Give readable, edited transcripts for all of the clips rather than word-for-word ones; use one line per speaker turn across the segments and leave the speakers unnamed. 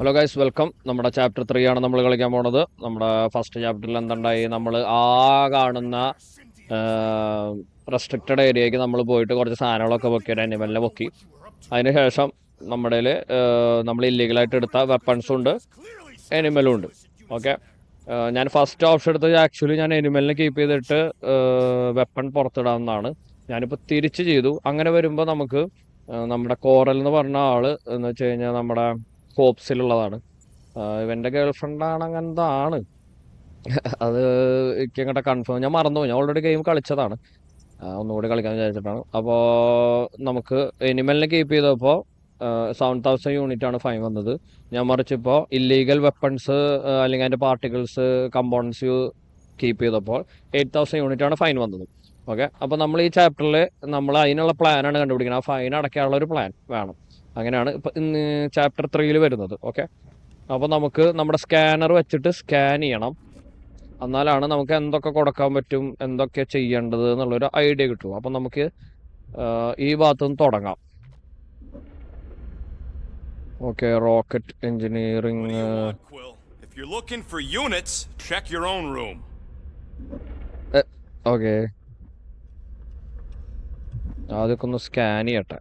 Hello guys, welcome. നമ്മുടെ chapter 3 ആണ് നമ്മൾ കളിക്കാൻ പോണത്. നമ്മുടെ ഫസ്റ്റ് ചാപ്റ്ററിൽ എന്തുണ്ടായി, നമ്മൾ കാണുന്ന റെസ്ട്രിക്റ്റഡ് ഏരിയയ്ക്ക് നമ്മൾ പോയിട്ട് കുറച്ച് സാധനങ്ങളൊക്കെ പൊക്കി, അനിമലിനെ പൊക്കി. അതിനുശേഷം നമ്മുടെ നമ്മൾ ഇല്ലീഗലായിട്ട് എടുത്ത വെപ്പൺസും ഉണ്ട്, എനിമലും ഉണ്ട്. ഓക്കെ, ഞാൻ ഫസ്റ്റ് ഓപ്ഷൻ എടുത്തത് ആക്ച്വലി ഞാൻ എനിമലിനെ കീപ്പ് ചെയ്തിട്ട് വെപ്പൺ പുറത്തിടാമെന്നാണ്. ഞാനിപ്പോൾ തിരിച്ച് ചെയ്തു. അങ്ങനെ വരുമ്പോൾ നമുക്ക് നമ്മുടെ കോറൽ എന്ന് പറഞ്ഞ ആള് എന്ന് വെച്ച് കഴിഞ്ഞാൽ നമ്മുടെ ഹോപ്സിലുള്ളതാണ്. ഇവൻ്റെ ഗേൾഫ്രണ്ടാണ്, അങ്ങനത്താണ്. അത് എനിക്ക് അങ്ങോട്ട് കൺഫേം, ഞാൻ മറന്നുപോയി. ഞാൻ ഓൾറെഡി ഗെയിം കളിച്ചതാണ്, ഒന്നുകൂടി കളിക്കാൻ വിചാരിച്ചിട്ടാണ്. അപ്പോൾ നമുക്ക് എനിമലിനെ കീപ്പ് ചെയ്തപ്പോൾ 7,000 യൂണിറ്റ് ആണ് ഫൈൻ വന്നത്. ഞാൻ മറിച്ചിപ്പോൾ ഇല്ലീഗൽ വെപ്പൺസ് അല്ലെങ്കിൽ അതിൻ്റെ പാർട്ടിക്കിൾസ് കമ്പോണൻസ് കീപ്പ് ചെയ്തപ്പോൾ 8,000 യൂണിറ്റ് ആണ് ഫൈൻ വന്നത്. ഓക്കെ, അപ്പോൾ നമ്മൾ ഈ ചാപ്റ്ററിൽ നമ്മൾ അതിനുള്ള പ്ലാനാണ് കണ്ടുപിടിക്കുന്നത്. ആ ഫൈൻ അടയ്ക്കാനുള്ള ഒരു പ്ലാൻ വേണം. അങ്ങനെയാണ് ഇപ്പം ഇന്ന് ചാപ്റ്റർ 3 വരുന്നത്. ഓക്കെ, അപ്പോൾ നമുക്ക് നമ്മുടെ സ്കാനർ വെച്ചിട്ട് സ്കാൻ ചെയ്യണം. എന്നാലാണ് നമുക്ക് എന്തൊക്കെ കൊടുക്കാൻ പറ്റും, എന്തൊക്കെ ചെയ്യേണ്ടത് എന്നുള്ളൊരു ഐഡിയ കിട്ടും. അപ്പം നമുക്ക് ഈ ഭാഗത്തുനിന്ന് തുടങ്ങാം. Okay, rocket engineering. ഓക്കെ, ആദ്യമൊക്കെ ഒന്ന് സ്കാൻ ചെയ്യട്ടെ.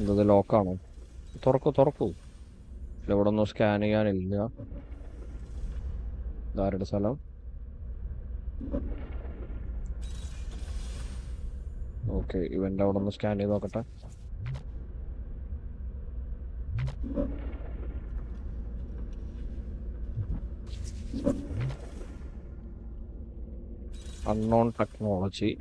എന്തത് ലോക്കാണോ? തുറക്കൂ. ഇവിടെ ഒന്നും സ്കാൻ ചെയ്യാനില്ല. ഇതാരുടെ സ്ഥലം? ഓക്കെ, ഇവൻ്റെ അവിടെ ഒന്ന് സ്കാൻ ചെയ്ത് നോക്കട്ടെ. Unknown technology.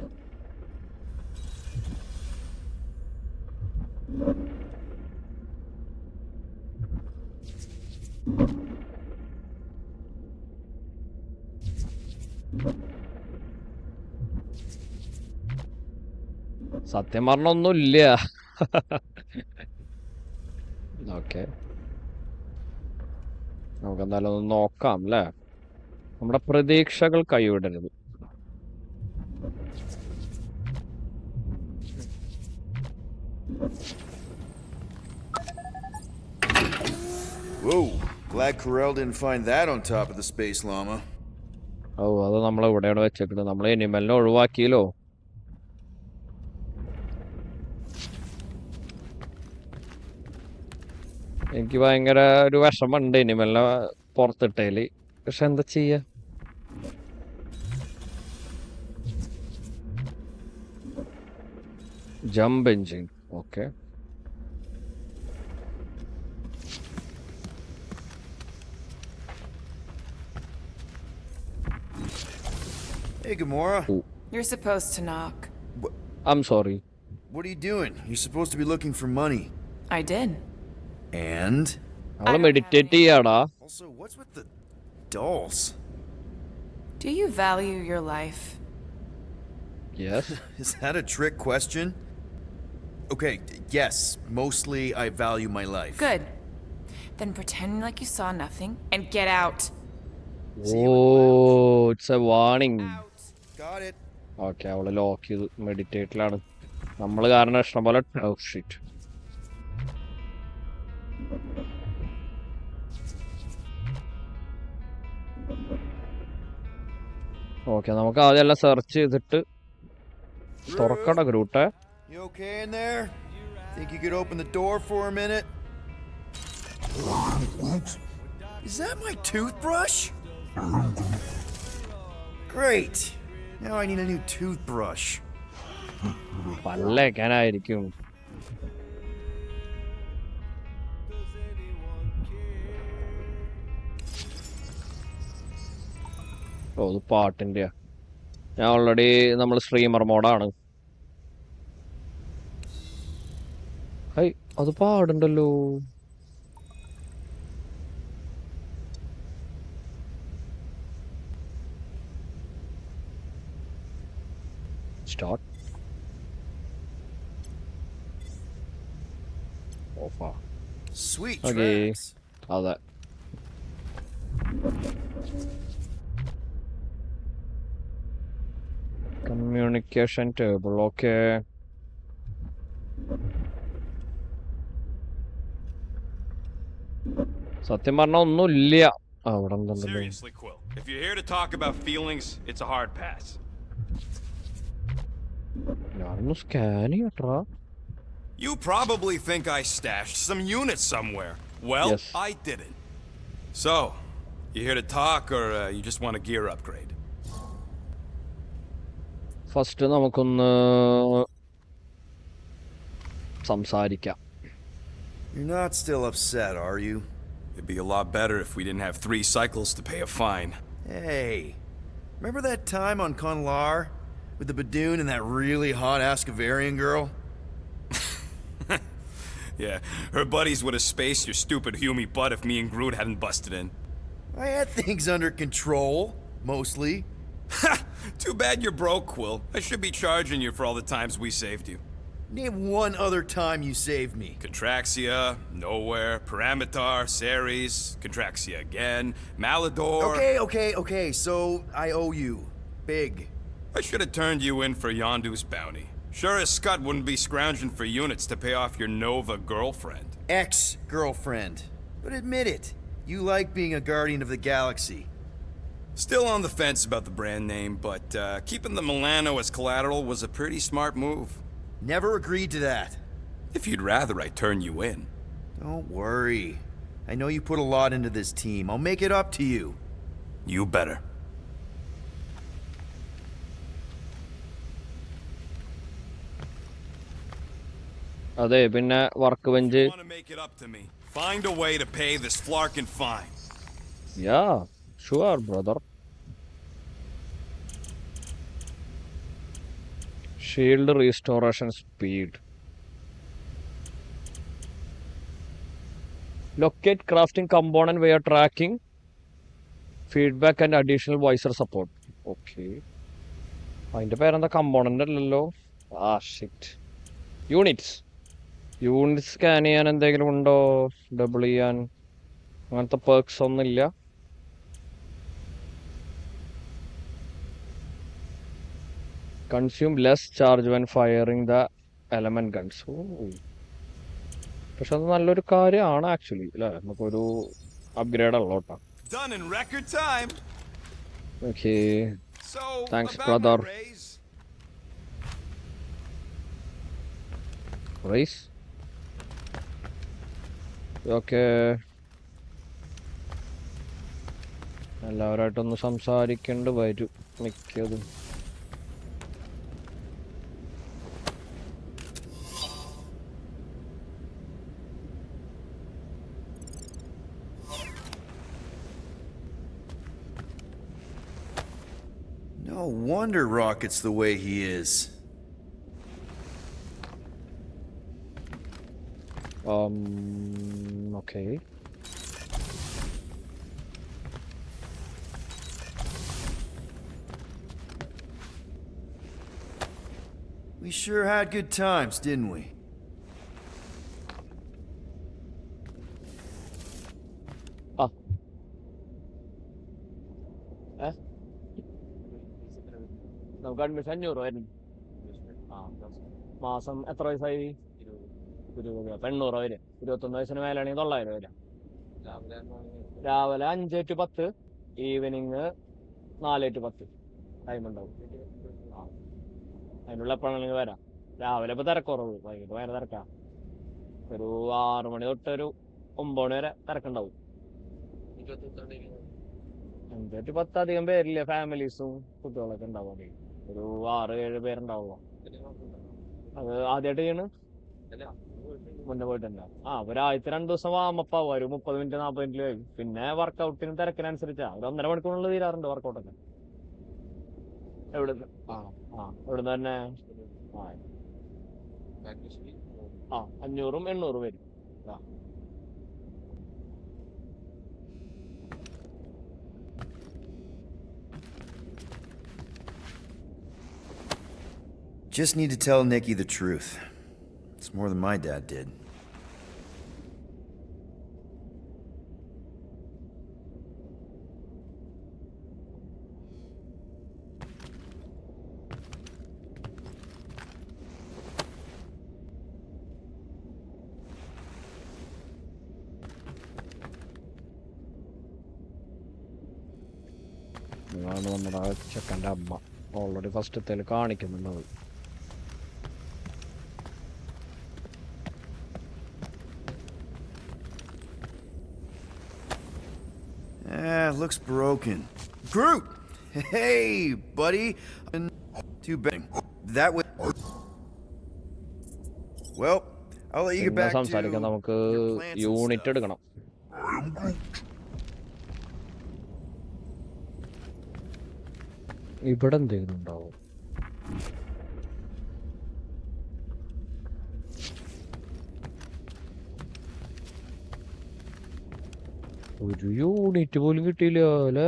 സത്യം പറഞ്ഞൊന്നുമില്ല. ഓക്കെ, നമുക്ക് എന്തായാലും ഒന്ന് നോക്കാം അല്ലേ. നമ്മുടെ പ്രതീക്ഷകൾ കൈവിടരുത്.
Whoa, glad Corel didn't find that on top of the space llama.
ഓ, അത് നമ്മൾ ഇവിടെയാണ് വെച്ചേക്കുന്നത്. നമ്മൾ എനിമലിനെ ഒഴിവാക്കിയല്ലോ. എനിക്ക് ഭയങ്കര ഒരു വിഷമമുണ്ട് എനിമലിനെ പുറത്തിട്ടേല്. പക്ഷെ എന്താ ചെയ്യാ? Jump engine. Okay,
Hey, Gamora.
You're supposed to knock.
I'm sorry.
What are you doing? You're supposed to be looking for money.
I did.
And?
അവള് meditate ചെയ്യാടാ.
Also, what's with the dolls?
Do you value your life?
Yes.
Is that a trick question? Okay, yes, mostly I value my life.
Good. Then pretend like you saw nothing and get out.
Oh, it's a warning.
Out.
Got it.
Okay, അവള് lock ചെയ്തു, മെഡിറ്റേറ്റിലാണ്. നമ്മൾ കാരണം ഇഷ്ടം പോലെ. Oh shit. Okay, നമുക്ക് ആദ്യം എല്ലാം search ചെയ്തിട്ട് തുറക്കട ഗ്രൂട്ടെ.
You okay in there? Think you could open the door for a minute? Is that my toothbrush? Great. Now I need a new toothbrush.
പല്ലേക്കാനായിരിക്കും. ഓ, ഇത് പാട്ടിൻ്റെയാ. ഞാൻ ഓൾറെഡി നമ്മൾ സ്ട്രീമർ മോഡാണ്. ഹൈ, അത് പാടുണ്ടല്ലോ. Start. ഓഫാ.
Sweet
Okay.
Drax.
അതെ. Communication table, okay. സത്യം പറഞ്ഞാൽ ഒന്നുമില്ല അവിടെ എന്തുണ്ടല്ലോ.
Seriously, Quill. If you're here to talk about feelings, it's a hard pass.
ഞാനൊന്ന് scan ചെയ്യട്ടാ.
You probably think I stashed some units somewhere. Well,
Yes.
I didn't. So, you here to talk or you just want a gear upgrade?
First നമുക്കൊന്ന് സംസാരിക്കാം.
You're not still upset, are you?
It'd be a lot better if we didn't have 3 cycles to pay a fine.
Hey, remember that time on Knowhere with the Badoon and that really hot Ascavarian girl?
Yeah, her buddies would have spaced your stupid Hume butt if me and Groot hadn't busted in.
I had things under control, mostly.
Ha! Too bad you're broke, Quill. I should be charging you for all the times we saved you.
Name one other time you saved me.
Contraxia, Knowhere, Paramitar, Ceres, Contraxia again, Malador.
Okay, so I owe you. Big.
I should have turned you in for Yondu's bounty. Sure as Scott wouldn't be scrounging for units to pay off your Nova girlfriend.
Ex-girlfriend. But admit it, you like being a guardian of the galaxy.
Still on the fence about the brand name, but keeping the Milano as collateral was a pretty smart move.
Never agreed to that.
If you'd rather I turn you in.
Don't worry. I know you put a lot into this team. I'll make it up to you.
You better.
അതെ, പിന്നെ work bench.
You want to make it up to me? Find a way to pay this flarkin' fine.
Ya sure brother. Shield restoration speed. Locate crafting component where tracking feedback and additional visor support. Okay, അതിൻ്റെ പേരെന്താ? Component അല്ലല്ലോ. Shit. Units scan ചെയ്യാൻ എന്തെങ്കിലും ഉണ്ടോ? Double ചെയ്യാൻ അങ്ങനത്തെ perks ഒന്നുമില്ല. Consume less charge when firing the element guns. പക്ഷെ അത് നല്ലൊരു കാര്യമാണ് ആക്ച്വലി, അല്ലേ? നമുക്കൊരു അപ്ഗ്രേഡ് ഉള്ളൂ കേട്ടോ.
Done in record time.
Okay,
So,
Thanks,
about
brother.
my raise.
Raise. Okay, എല്ലാവരായിട്ടൊന്ന് സംസാരിക്കേണ്ടി വരും മിക്കതും.
No wonder Rocket's the way he is.
Okay.
We sure had good times, didn't we?
നമുക്ക് അഡ്മിഷൻ 500 ആയിരുന്നു. മാസം എത്ര വയസ്സായി? 20. അപ്പം 800 വരും. 21 വയസ്സിന് മേലാണെങ്കിൽ 900 വരാം. രാവിലെ 5 to 10, ഈവനിങ് 4 to 10 ടൈം ഉണ്ടാവും. അതിനുള്ള എപ്പോഴാണെങ്കിൽ വരാം. രാവിലെ ഇപ്പോൾ തിരക്കുറവ്, വൈകിട്ട് ഭയങ്കര തിരക്കാം. ഒരു 6 മണി തൊട്ട് ഒരു 9 മണി വരെ തിരക്കുണ്ടാവും. 5 to 10 അധികം പേരില്ല, ഫാമിലീസും കുട്ടികളൊക്കെ ഉണ്ടാവും. ഒരു 6-7 പേരുണ്ടാവുക. അത് ആദ്യമായിട്ട് ചെയ്യണ്? മുന്നേ പോയിട്ടുണ്ട്. ഒരാഴ്ച 2 ദിവസം വാമപ്പാവും. ഒരു 30 മിനിറ്റ് 40 മിനിറ്റ് കഴിയും. പിന്നെ വർക്കൗട്ടിന് തിരക്കിനനുസരിച്ചാ ഒരു 1.5 മണിക്കൂറിനുള്ളിൽ തീരാറുണ്ട് വർക്കൗട്ടൊക്കെ. എവിടുന്ന്? എവിടുന്ന് തന്നെ? 500-ഉം 800 വരും.
Just need to tell Nikki the truth. It's more than my dad did.
ഇതാണ് നമ്മുടെ ചെക്കൻ്റെ അമ്മ. Already ഫസ്റ്റത്തേൽ കാണിക്കുന്നുള്ളത്.
Looks broken. Groot! Hey, buddy. Too bad. That was... Well, I'll let you get back to
സംസാരിക്കാൻ നമുക്ക് യൂണിറ്റ് എടുക്കണം. ഇവിടെ എന്തെങ്കിലും ഉണ്ടാവും? ഒരു യൂണിറ്റ് പോലും കിട്ടിയില്ല അല്ലേ?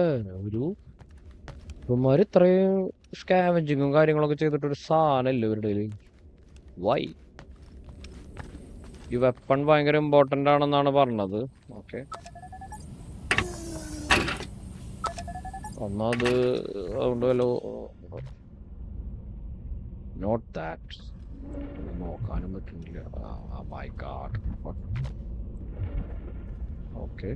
ഇവന്മാർ ഇത്രയും സ്കാവഞ്ചിങ്ങും കാര്യങ്ങളൊക്കെ ചെയ്തിട്ടൊരു സാധനമല്ലേ ഇവരുടെ വൈ? ഈ വെപ്പൺ ഭയങ്കര ഇമ്പോർട്ടൻ്റ് ആണെന്നാണ് പറഞ്ഞത്. ഓക്കെ, ഒന്നത് അതുകൊണ്ട് വല്ല നോട്ട് ദാറ്റ് നോക്കാനും പറ്റുന്നില്ല. My God. Okay,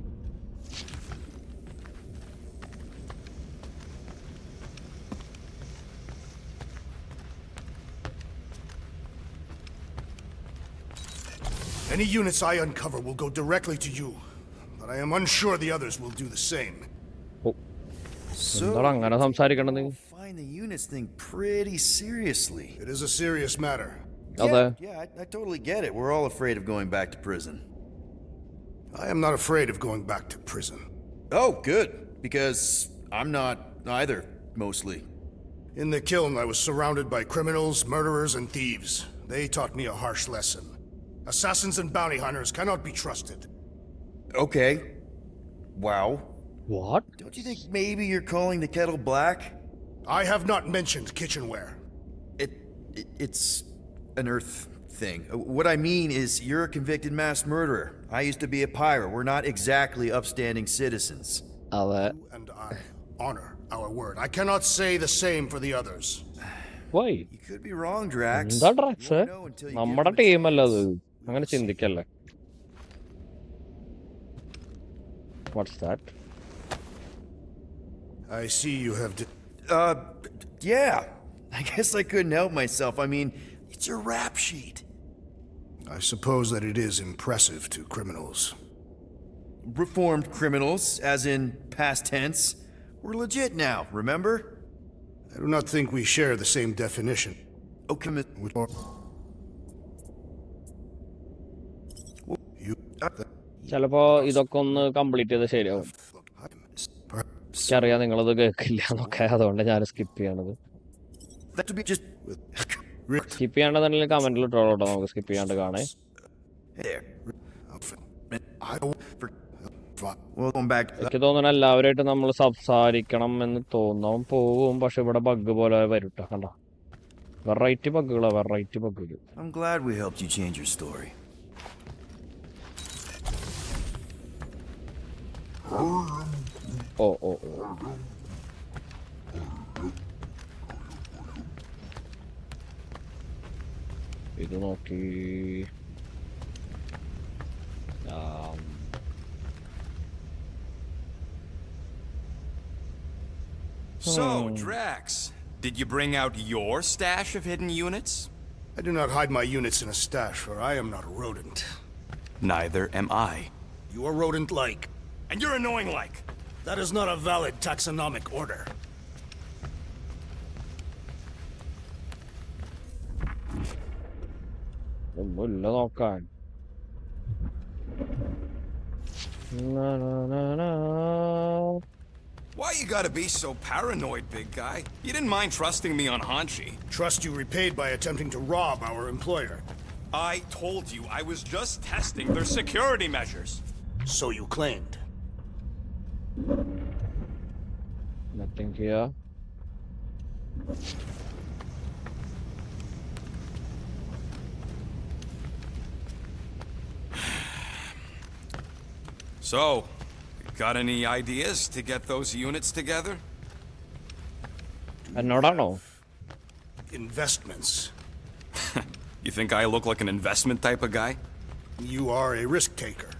Any units I uncover will go directly to you, but I am unsure the others will do the same.
എന്താണ് അങ്ങനെ സംസാരിക്കണത്?
Find the units thing pretty seriously.
It is a serious matter.
Yeah, I totally get it. We're all afraid of going back to prison.
I am not afraid of going back to prison.
Oh, good, because I'm not either, mostly.
In the kiln, I was surrounded by criminals, murderers, and thieves. They taught me a harsh lesson. Assassins and bounty hunters cannot be trusted.
Okay. Wow.
What?
Don't you think maybe you're calling the kettle black?
I have not mentioned kitchenware.
It's an Earth thing. What I mean is you're a convicted mass murderer. I used to be a pirate. We're not exactly upstanding citizens.
അതെ.
You and I honor our word. I cannot say the same for the others.
Why?
You could be wrong, Drax.
എന്താ ഡ്രാക്സ്? നമ്മുടെ ടീമല്ല അത്. അങ്ങനെ ചിന്തിക്കല്ലേ. What's that?
I see you have...
Yeah. I guess I couldn't help myself. I mean, it's your rap sheet.
I suppose that it is impressive to criminals.
Reformed criminals, as in past tense. We're legit now, remember?
I do not think we share the same definition.
Okay,
ചിലപ്പോ ഇതൊക്കെ ഒന്ന് complete ചെയ്ത് ശരിയാവും. എനിക്കറിയാം നിങ്ങളത് കേൾക്കില്ല എന്നൊക്കെ, അതുകൊണ്ട് ഞാൻ സ്കിപ്പ് ചെയ്യണത്. സ്കിപ്പ് ചെയ്യാണ്ടെന്നുണ്ടെങ്കിൽ കമന്റിൽ ഇട്ടോളൂ കേട്ടോ, നമുക്ക് സ്കിപ്പ് ചെയ്യാണ്ട് കാണേ. എനിക്ക് തോന്നുന്നു എല്ലാവരായിട്ട് നമ്മൾ സംസാരിക്കണം എന്ന് തോന്നാൻ പോകും, പക്ഷെ ഇവിടെ ബഗ് പോലെ വരും കേട്ടോ. കണ്ടോ, വെറൈറ്റി ബഗ്ഗുകളാ, വെറൈറ്റി ബഗ്ഗുകൾ.
I'm glad we helped you change your story.
ഓ. ഇത് നോക്കി.
So, Drax, did you bring out your stash of hidden units?
I do not hide my units in a stash, for I am not a rodent.
Neither am I.
You are rodent-like.
And you're annoying like.
That is not a valid taxonomic order.
ഒന്നുമില്ല നോക്കാൻ.
Why you gotta be so paranoid, big guy? You didn't mind trusting me on Hanshi.
Trust you repaid by attempting to rob our employer.
I told you I was just testing their security measures.
So you claimed.
Nothing here.
So, got any ideas to get those units together?
എന്നോടാണോ?
Investments.
You think I look like an investment type of guy?
You are a risk taker.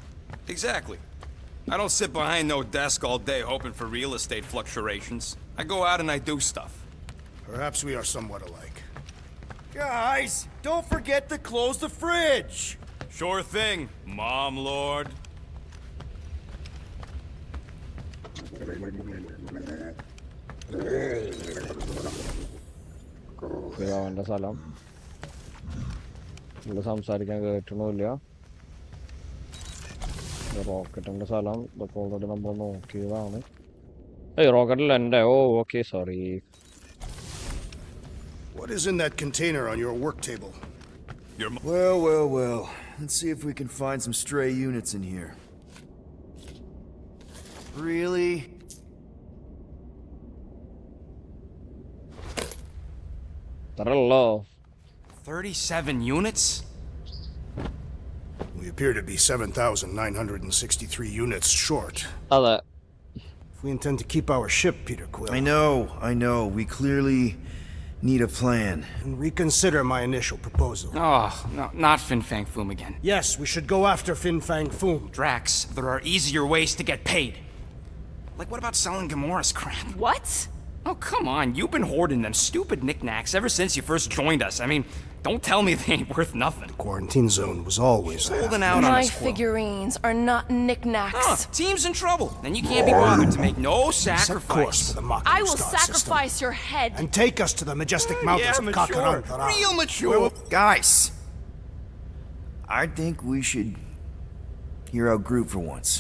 Exactly. I don't sit behind no desk all day hoping for real estate fluctuations. I go out and I do stuff.
Perhaps we are somewhat alike.
Guys, don't forget to close the fridge.
Sure thing, Mom Lord.
അവൻ്റെ സ്ഥലം ഇവിടെ സംസാരിക്കാൻ കേട്ടണില്ല. റോക്കറ്റിൻ്റെ സ്ഥലം ഇതൊക്കെ already നമ്മൾ നോക്കിയതാണ്. ഏയ് റോക്കറ്റിൽ എൻ്റെ okay sorry.
What is in that container on your work table?
Well. Let's see if we can find some stray units in here. Really?
തരല്ലോ.
37 units?
We appear to be 7,963 units short.
അതെ.
If we intend to keep our ship, Peter Quill.
I know. We clearly need a plan.
And reconsider my initial proposal.
Oh, no, not Fin Fang Foom again.
Yes, we should go after Fin Fang Foom.
Drax, there are easier ways to get paid. Like, what about selling Gamora's crap?
What?
Oh, come on. You've been hoarding them stupid knickknacks ever since you first joined us. I mean, don't tell me they ain't worth nothing.
The quarantine zone was always
Holding out on
My
us, Quill.
figurines are not knickknacks.
Team's in trouble. Then you can't be bothered to make no
Set course
sacrifice.
for the mockery
I will
star
sacrifice
system.
your head.
And take us to the majestic mountains
Yeah,
of
mature.
Kakarantara.
Real mature.
Guys, I think we should hear out Groot for once.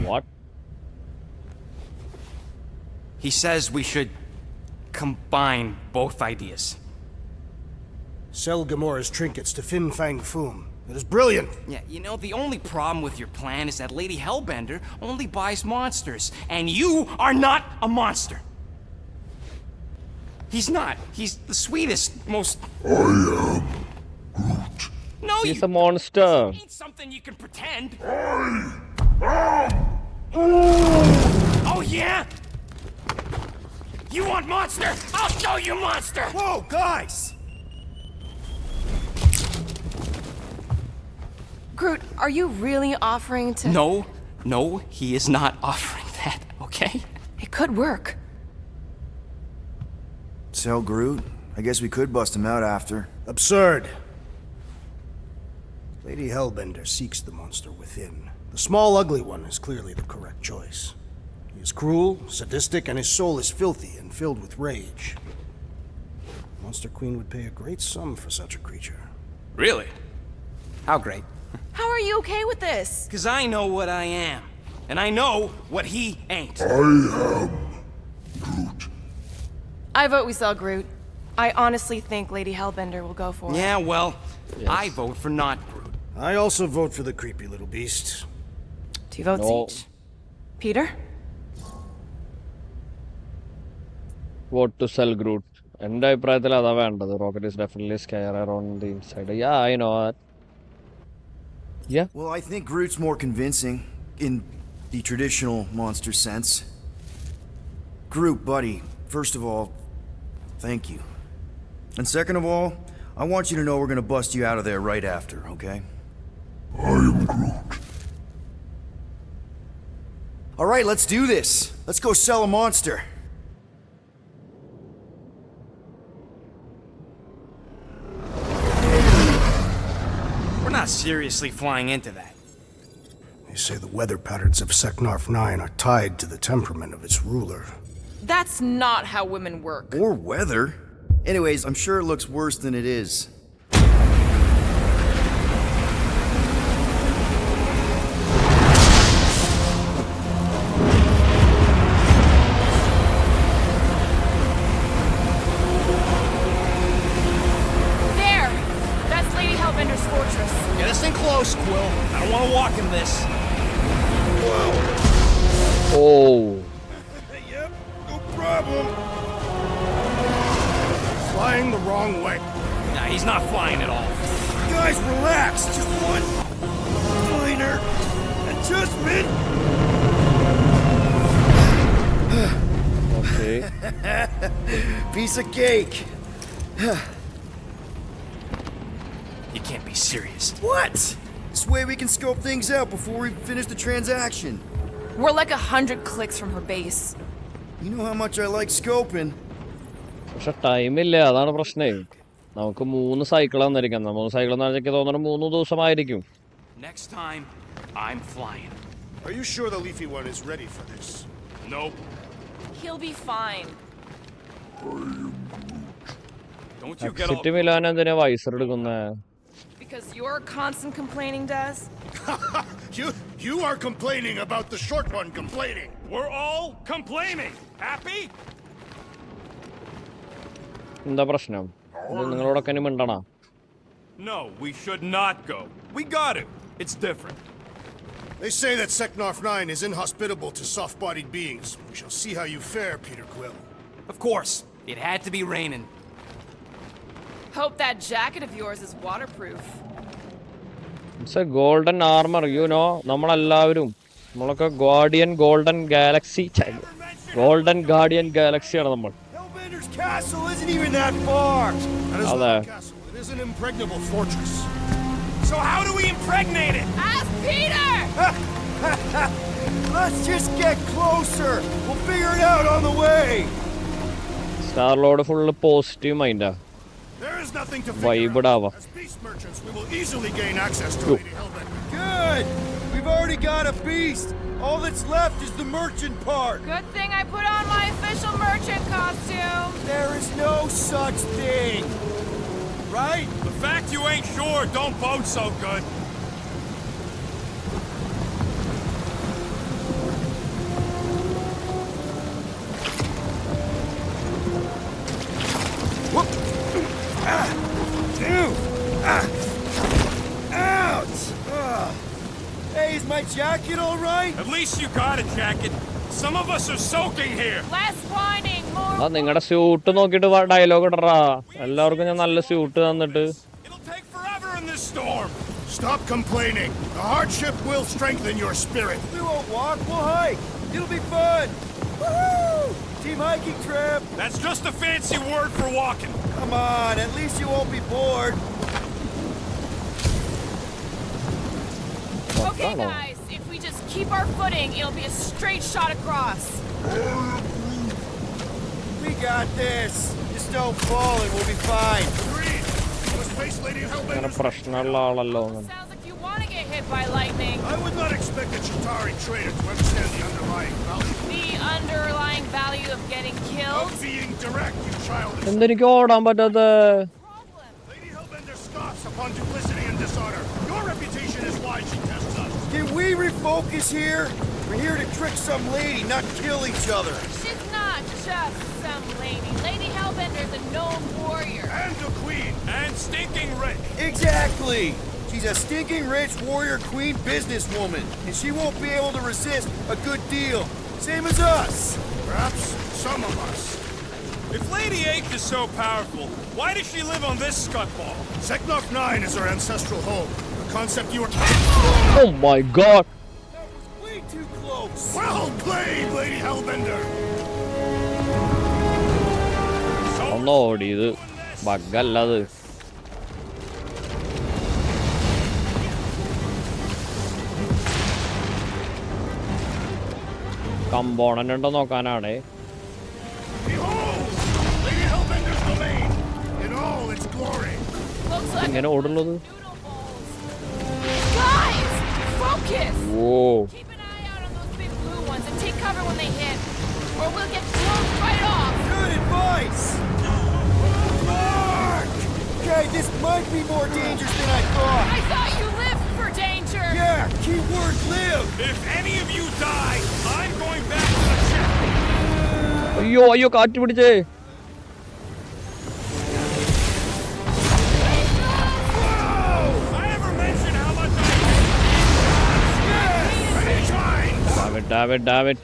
What?
He says we should combine both ideas.
Sell Gamora's trinkets to Fin Fang Foom. It is brilliant.
Yeah, you know, the only problem with your plan is that Lady Hellbender only buys monsters, and you are not a monster. He's not. He's the sweetest, most... I am Groot. No,
He's
you
a monster.
ain't something you can pretend. Oh, yeah? You want monster? I'll show you monster!
Whoa, guys!
Groot, are you really offering to...
No, he is not offering that, okay?
It could work.
Sell Groot? I guess we could bust him out after.
Absurd. Lady Hellbender seeks the monster within. The small, ugly one is clearly the correct choice. He is cruel, sadistic, and his soul is filthy and filled with rage. Monster Queen would pay a great sum for such a creature.
Really? How great?
How are you okay with this?
Because I know what I am. And I know what he ain't.
I vote we sell Groot. I honestly think Lady Hellbender will go for it.
Yeah, well,
Yes.
I vote for not Groot.
I also vote for the creepy little beast.
2 votes
No.
each. Peter?
Vote to sell Groot. എൻ്റെ അഭിപ്രായത്തിൽ അതാ വേണ്ടത്. Rocket is definitely scarier on the inside. Yeah, I know that. Yeah.
Well, I think Groot's more convincing in the traditional monster sense. Groot, buddy, first of all, thank you. And second of all, I want you to know we're gonna bust you out of there right after, okay? I am Groot. Alright, let's do this. Let's go sell a monster.
We're not seriously flying into that.
They say the weather patterns of Seknarf 9 are tied to the temperament of its ruler.
That's not how women work.
Or weather. Anyways, I'm sure it looks worse than it is.
There! That's Lady Hellbender's fortress.
Get us in close, Quill. I don't want to walk in this.
Oh.
Yep, no problem.
Flying the wrong way.
Nah, he's not flying at all.
Guys, relax. Just one minor adjustment.
Okay.
Piece of cake.
You can't be serious.
What? This way we can scope things out before we finish the transaction.
We're like 100 clicks from her base.
You know how much I like scoping.
പക്ഷെ ടൈമില്ല, അതാണ് പ്രശ്നേ. നമുക്ക് 3 cycle തന്നിരിക്കാം. 3 cycle എന്ന് പറഞ്ഞാൽ തോന്നുന്നു 3 ദിവസമായിരിക്കും.
Next time, I'm flying.
Are you sure the leafy one is ready for this?
Nope.
He'll be fine.
Don't you get
city
all...
Milan എന്തിനാ visor എടുക്കുന്നേ?
Because your constant complaining does?
You are complaining about the short one complaining.
We're all complaining. Happy?
എന്താ പ്രശ്നം? നിങ്ങളോടൊക്കെ ഇനി മിണ്ടണോ?
No, we should not go. We got it. It's different.
They say that Seknarf 9 is inhospitable to soft-bodied beings. We shall see how you fare, Peter Quill.
Of course, it had to be raining.
Hope that jacket of yours is waterproof.
It's a golden armor, you know. നമ്മളെല്ലാവരും നമ്മളൊക്കെ golden Galaxy ആണ് നമ്മൾ.
Hellbender's castle isn't even that far.
That is not a castle. It is an impregnable fortress.
So how do we impregnate it?
Ask Peter!
Let's just get closer. We'll figure it out on the way.
Star Lord full positive മൈൻഡാ.
There is nothing to
Vibe
figure out.
ഇടാവാ.
As beast merchants, we will easily gain access to Lady Hellbender.
Good. We've already got a beast. All that's left is the merchant part.
Good thing I put on my official merchant costume.
There is no such thing. Right?
The fact you ain't sure don't bode so good.
Ouch! Hey, is my jacket all right?
At least you got a jacket. Some of us are soaking here.
Less whining, more.
ആ നിങ്ങളുടെ suit നോക്കിയിട്ട് dialogue ഇടറാ. എല്ലാവർക്കും ഞാൻ നല്ല suit തന്നിട്ട്.
It'll take forever in this storm.
Stop complaining. The hardship will strengthen your spirit.
We won't walk, we'll hike. It'll be fun. Woohoo! Team hiking trip.
That's just a fancy word for walking.
Come on, at least you won't be bored.
Okay, guys, if we just keep our footing, it'll be a straight shot across.
We got this. Just don't fall and we'll be fine.
Agreed. You must face Lady
അങ്ങനെ
Hellbender's...
പ്രശ്നമുള്ള ആളല്ലോ.
Sounds like you want to get hit by lightning.
I would not expect a Chitauri trader to understand the underlying value
The underlying value of getting killed?
of being direct, you childish...
എന്തെനിക്ക് ഓടാൻ പറ്റാത്ത?
Lady Hellbender scoffs upon duplicity and dishonor. Your reputation is why she tests us.
Can we refocus here? We're here to trick some lady, not kill each other.
She's not just some lady. Lady Hellbender's a known warrior.
And a queen.
And stinking rich.
Exactly. She's a stinking rich warrior queen businesswoman, and she won't be able to resist a good deal. Same as us.
Perhaps some of us.
If Lady H is so powerful, why does she live on this scutball?
Seknarf 9 is our ancestral home. A concept you are...
Oh my god.
That was way too close.
Well played, Lady Hellbender!
ഒന്ന് ഓടിയത് ബഗ്ഗല്ലത്. Component ഉണ്ടോ നോക്കാനാണേ.
Behold! Lady Hellbender's domain! In all its glory!
Looks like
ഇങ്ങനെ ഓടുള്ളത്.
noodle bowls. Guys, focus!
Oh
Keep an eye out on those big blue ones and take cover when they hit, or we'll get blown right off.
Good advice. Mark! Okay, this might be more dangerous than I thought.
I thought you lived for danger.
Yeah, keyword live.
If any of you die, I'm going back to the ship.
അയ്യോ അയ്യോ കാറ്റ് പിടിച്ചേ.
I ever mentioned how much
Many times!
Damn it.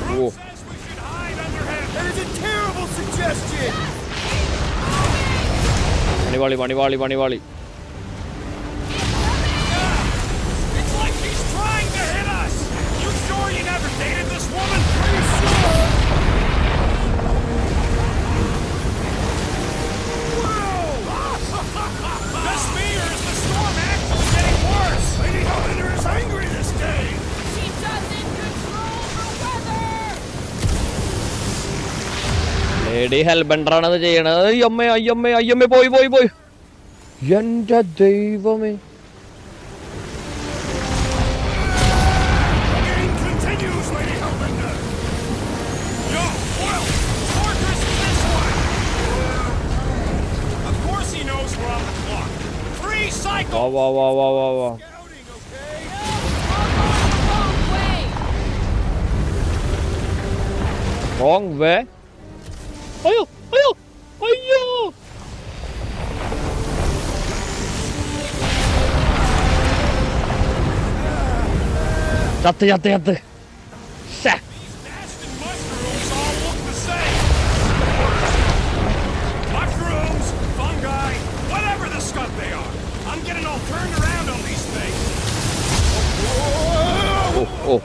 Groot says we should hide under him.
That is a terrible suggestion.
പണിവാളി.
It's like she's trying to hit us. You sure you never dated this woman?
Lady ഹെൽബൻഡറാണത് ചെയ്യണത്. അയ്യമ്മേ അയ്യമ്മേ അയ്യമ്മേ പോയി പോയി പോയി. എന്റെ ദൈവമേ. വാ വാ വാ വാ വാ വാ. Wrong way. അയ്യോ അയ്യോ അയ്യോ. ചത്ത് ചത്ത് ചത്ത്. Oh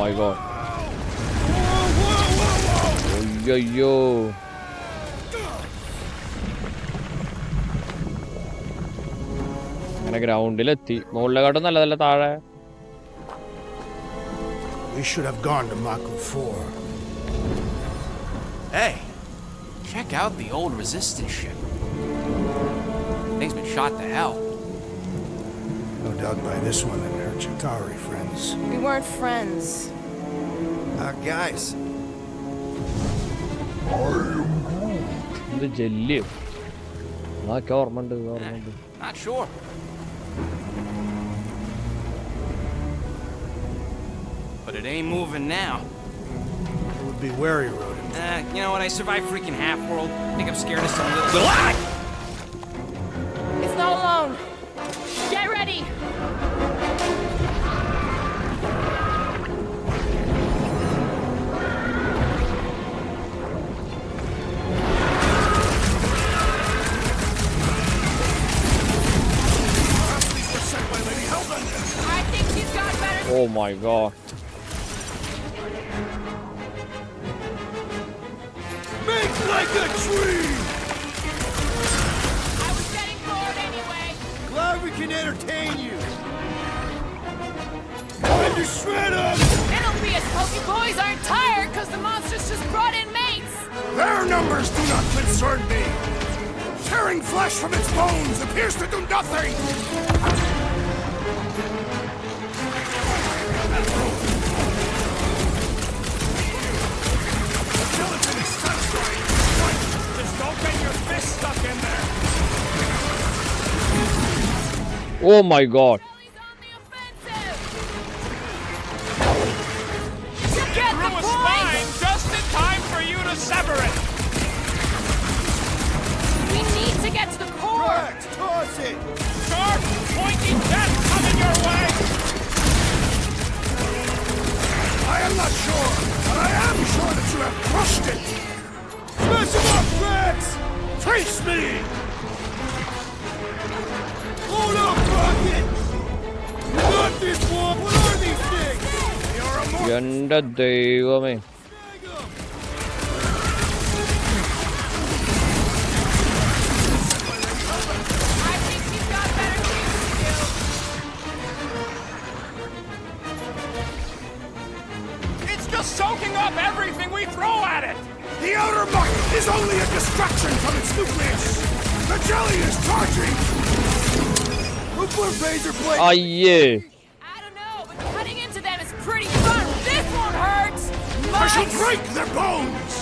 my god. Yo. അങ്ങനെ ഗ്രൗണ്ടിലെത്തി. മുകളിലെക്കാട്ടും നല്ലതല്ല താഴെ.
We should have gone to Mako 4.
Hey, check out the old resistance ship. Thing's been shot to hell.
No doubt by this one and her Chitauri friends.
We weren't friends.
Guys.
ഇത് ജെല്ലിയോ? അതൊക്കെ ഓർമ്മയുണ്ട്.
Not sure. But it ain't moving now.
It would be wary, rodent.
You know what? I survived freaking Half-World. Think I'm scared of some little...
It's not alone. Get ready. I think she's got better.
Oh my god.
Make like a tree!
I was getting bored anyway.
Glad we can entertain you. Time to shred them!
It'll be as Pokey Boys aren't tired because the monsters just brought in mates.
Their numbers do not concern me. Tearing flesh from its bones appears to do nothing.
Just don't get your fist stuck in there.
Oh my god.
He's on the offensive. You get the
Through a
point.
spine just in time for you to sever it.
We need to get to the core.
Drax, toss it!
Sharp, pointy death coming your way.
I am not sure, but I am sure that you have crushed it.
Smash him up, Drax!
Face me!
Hold up, Rocket! You got this one! What are these things?
You're a more...
എന്റെ ദൈവമേ.
I think she's got better things to do.
It's just soaking up everything we throw at it.
The outer muck is only a distraction from its nucleus. The jelly is charging.
Who put razor blade?
അയ്യേ.
I don't know, but cutting into them is pretty fun. This won't hurt.
I shall
Nice.
break their bones.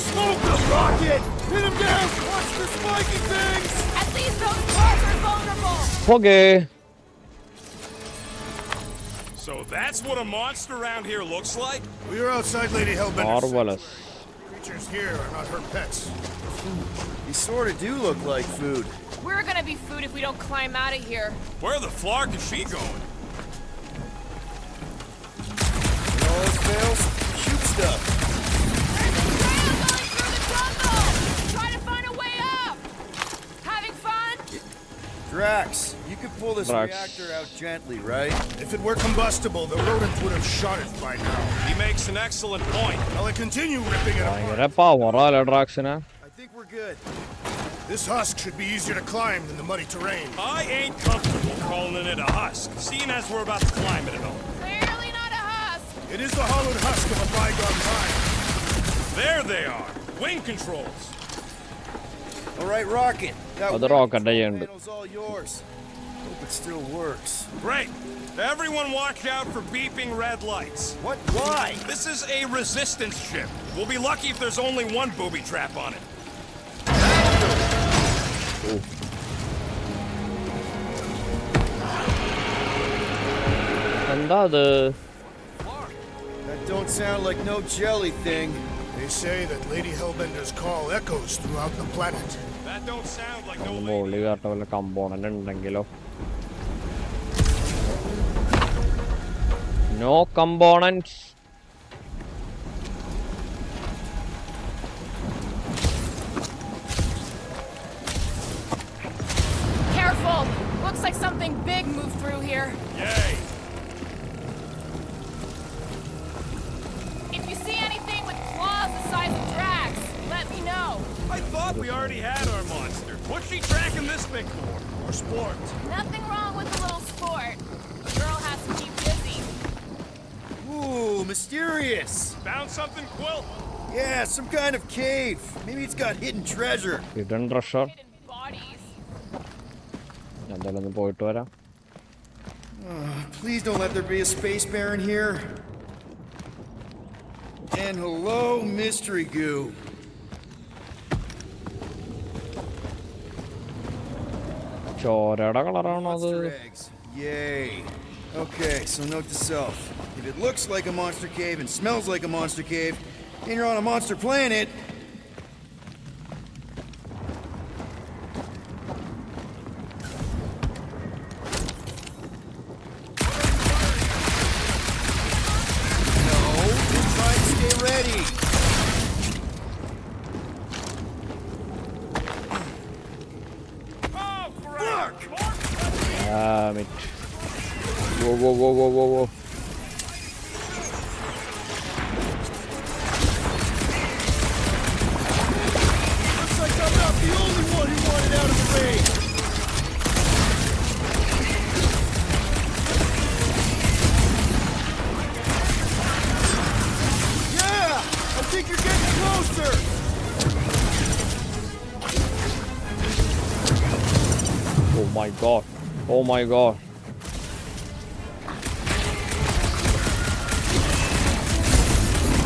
Smoke them, Rocket! Hit him down! Watch the spiky things!
At least those parts are vulnerable.
Okay.
So that's what a monster around here looks like?
We are outside Lady Hellbender's.
Marvelous.
Creatures here are not her pets.
These sort of do look like food.
We're gonna be food if we don't climb out of here.
Where the flark is she going?
When all else fails, shoot stuff.
There's a trail going through the jungle. Try to find a way up. Having fun?
Drax, you could pull this
Drax.
reactor out gently, right?
If it were combustible, the rodent would have shot it by now.
He makes an excellent point.
Will I continue ripping it apart?
ഭയങ്കര പവറാല്ലേ ഡ്രാക്സിന്.
I think we're good.
This husk should be easier to climb than the muddy terrain.
I ain't comfortable calling it a husk, seeing as we're about to climb it at all.
Clearly not a husk.
It is the hollowed husk of a bygone time.
There they are. Wing controls.
All right, Rocket. That
Other
wing
rocket
control
ഉണ്ട്.
panel's all yours. Hope it still works.
Great. Everyone watch out for beeping red lights.
What? Why?
This is a resistance ship. We'll be lucky if there's only one booby trap on it.
എന്താ അത്?
That don't sound like no jelly thing.
They say that Lady Hellbender's call echoes throughout the planet.
That don't sound like no lady.
മുകളിൽ കയറേണ്ട വല്ല component ഉണ്ടെങ്കിലോ? No components.
Careful! Looks like something big moved through here.
Yay.
If you see anything with claws the size of Drax, let me know.
I thought we already had our monster. What's she tracking this thing for? Or sport?
Nothing wrong with a little sport. A girl has to keep busy.
Ooh, mysterious.
Found something, Quill?
Yeah, some kind of cave. Maybe it's got hidden treasure.
Hidden treasure.
Hidden bodies.
എന്തായാലും ഒന്ന് പോയിട്ട് വരാം.
Please don't let there be a space baron here. And hello, mystery goo.
ചോരയുടെ കളറാണോ അത്?
Monster eggs. Yay. Okay, so note to self. If it looks like a monster cave and smells like a monster cave, and you're on a monster planet, no, just try to stay ready.
Oh,
Fuck!
Damn it. Whoa, whoa, whoa, whoa, whoa, whoa.
Looks like I'm not the only one who wanted out of the raid. Yeah! I think you're getting closer!
Oh my god. Oh my god.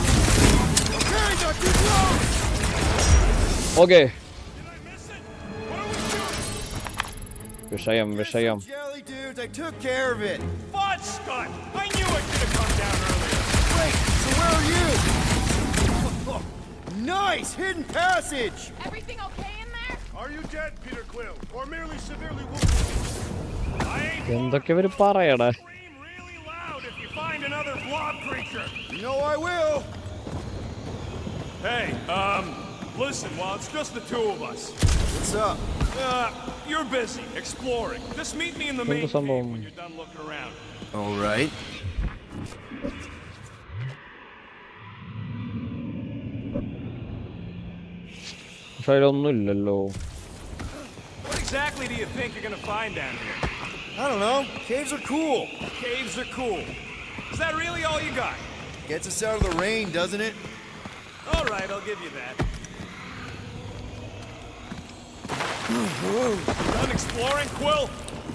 Okay, not too close!
Okay.
Did I miss it? What are we doing?
വിഷയം വിഷയം.
Jelly dudes, I took care of it.
Fudge, Scott! I knew I should have come down earlier.
Wait, so where are you? Nice! Hidden passage!
Everything okay in there?
Are you dead, Peter Quill, or merely severely wounded?
I ain't
എന്തൊക്കെ ഇവര് പറയണേ?
scream really loud if you find another blob creature.
You know I will.
Hey, listen, while it's just the two of us,
What's up?
you're busy exploring. Just meet me in the main
എന്ത് സംഭവം?
cave when you're done looking around.
All right.
പക്ഷെ അതിലൊന്നും ഇല്ലല്ലോ.
What exactly do you think you're gonna find down here?
I don't know. Caves are cool.
Caves are cool. Is that really all you got?
Gets us out of the rain, doesn't it?
All right, I'll give you that. Done exploring, Quill?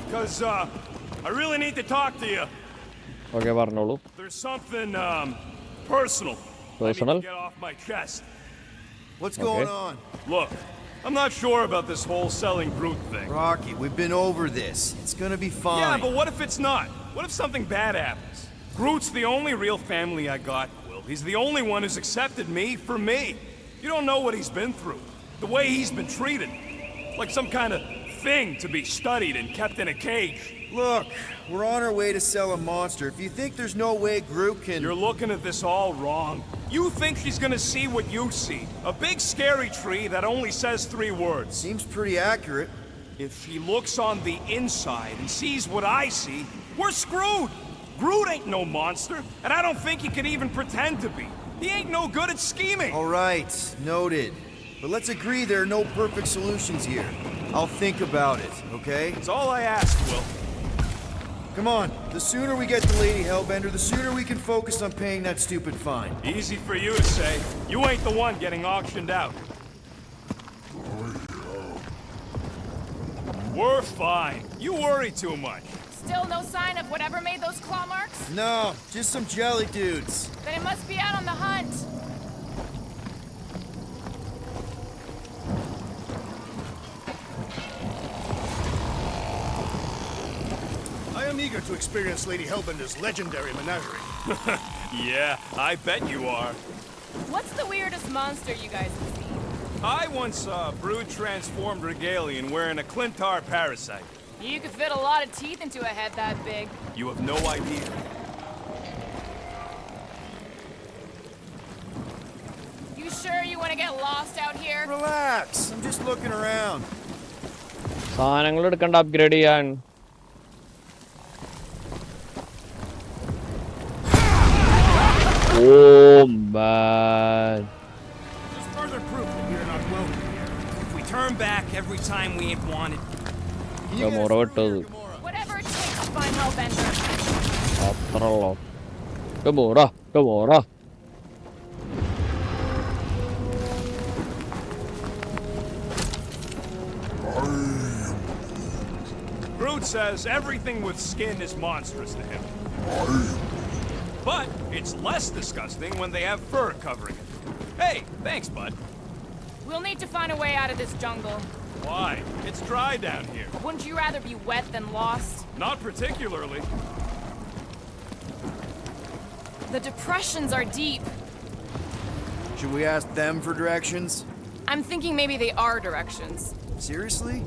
Because, I really need to talk to you.
Okay പറഞ്ഞോളൂ.
There's something, personal. I
Personal?
need to get off my chest.
What's
Okay.
going on?
Look, I'm not sure about this whole selling Groot thing.
Rocky, we've been over this. It's gonna be fine.
Yeah, but what if it's not? What if something bad happens? Groot's the only real family I got, Will. He's the only one who's accepted me for me. You don't know what he's been through. The way he's been treated. Like some kind of thing to be studied and kept in a cage.
Look, we're on our way to sell a monster. If you think there's no way Groot can...
You're looking at this all wrong. You think she's gonna see what you see. A big scary tree that only says 3 words.
Seems pretty accurate.
If she looks on the inside and sees what I see, we're screwed! Groot ain't no monster, and I don't think he can even pretend to be. He ain't no good at scheming!
All right, noted. But let's agree there are no perfect solutions here. I'll think about it, okay?
That's all I ask, Will.
Come on, the sooner we get to Lady Hellbender, the sooner we can focus on paying that stupid fine.
Easy for you to say. You ain't the one getting auctioned out. We're fine. You worry too much.
Still no sign of whatever made those claw marks?
No, just some jelly dudes.
Then it must be out on the hunt.
I am eager to experience Lady Hellbender's legendary menagerie.
Yeah, I bet you are.
What's the weirdest monster you guys have seen?
I once saw a brood transformed regalian wearing a Clintar parasite.
You could fit a lot of teeth into a head that big.
You have no idea.
You sure you want to get lost out here?
Relax, I'm just looking around.
സാധനങ്ങൾ എടുക്കണ്ട upgrade ചെയ്യാൻ. Oh man.
Just further proof that we are not welcome here.
If we turn back every time we ain't wanted,
Gamora വിട്ടത്.
Whatever it takes to find Hellbender.
അത്രയുള്ളൂ. Gamora.
Groot says everything with skin is monstrous to him. But it's less disgusting when they have fur covering it. Hey, thanks, bud.
We'll need to find a way out of this jungle.
Why? It's dry down here.
Wouldn't you rather be wet than lost?
Not particularly.
The depressions are deep.
Should we ask them for directions?
I'm thinking maybe they are directions.
Seriously?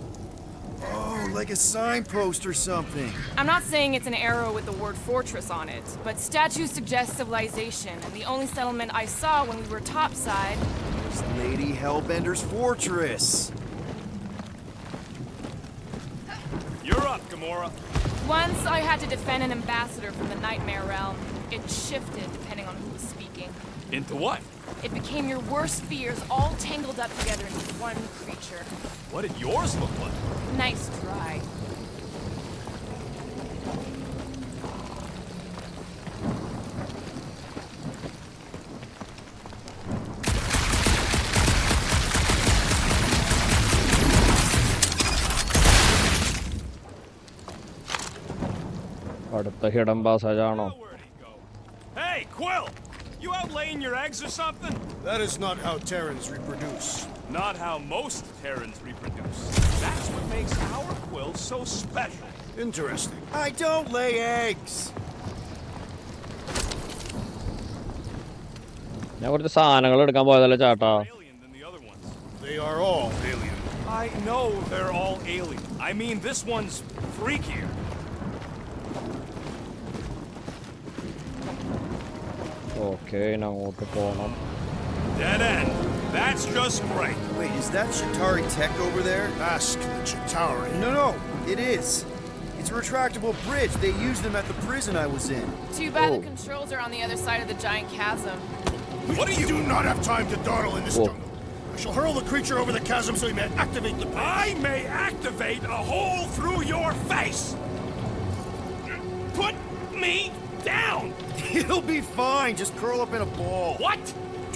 Oh, like a signpost or something.
I'm not saying it's an arrow with the word fortress on it, but statues suggest civilization, and the only settlement I saw when we were topside
It's Lady Hellbender's fortress.
You're up, Gamora.
Once I had to defend an ambassador from the Nightmare Realm. It shifted depending on who was speaking.
Into what?
It became your worst fears all tangled up together into one creature.
What did yours look like?
Nice try.
അടുത്ത hidden passage ആണോ?
Where'd he go? Hey, Quill! You out laying your eggs or something?
That is not how Terrans reproduce.
Not how most Terrans reproduce. That's what makes our Quill so special.
Interesting.
I don't lay eggs.
ഞാൻ കുറച്ച് സാധനങ്ങൾ എടുക്കാൻ പോയതല്ലേ ചേട്ടാ.
Alien than the other ones.
They are all alien.
I know they're all alien. I mean, this one's freakier.
Okay ഇനി അങ്ങോട്ട് പോകണം.
Dead end. That's just great.
Wait, is that Chitauri tech over there?
Ask the Chitauri.
No, it is. It's a retractable bridge. They used them at the prison I was in.
Too bad the
Oh.
controls are on the other side of the giant chasm.
What are you?
do not have time to dawdle in this
Whoa.
jungle. I shall hurl the creature over the chasm so he may activate the bridge.
I may activate a hole through your face. Put me down.
He'll be fine. Just curl up in a ball.
What?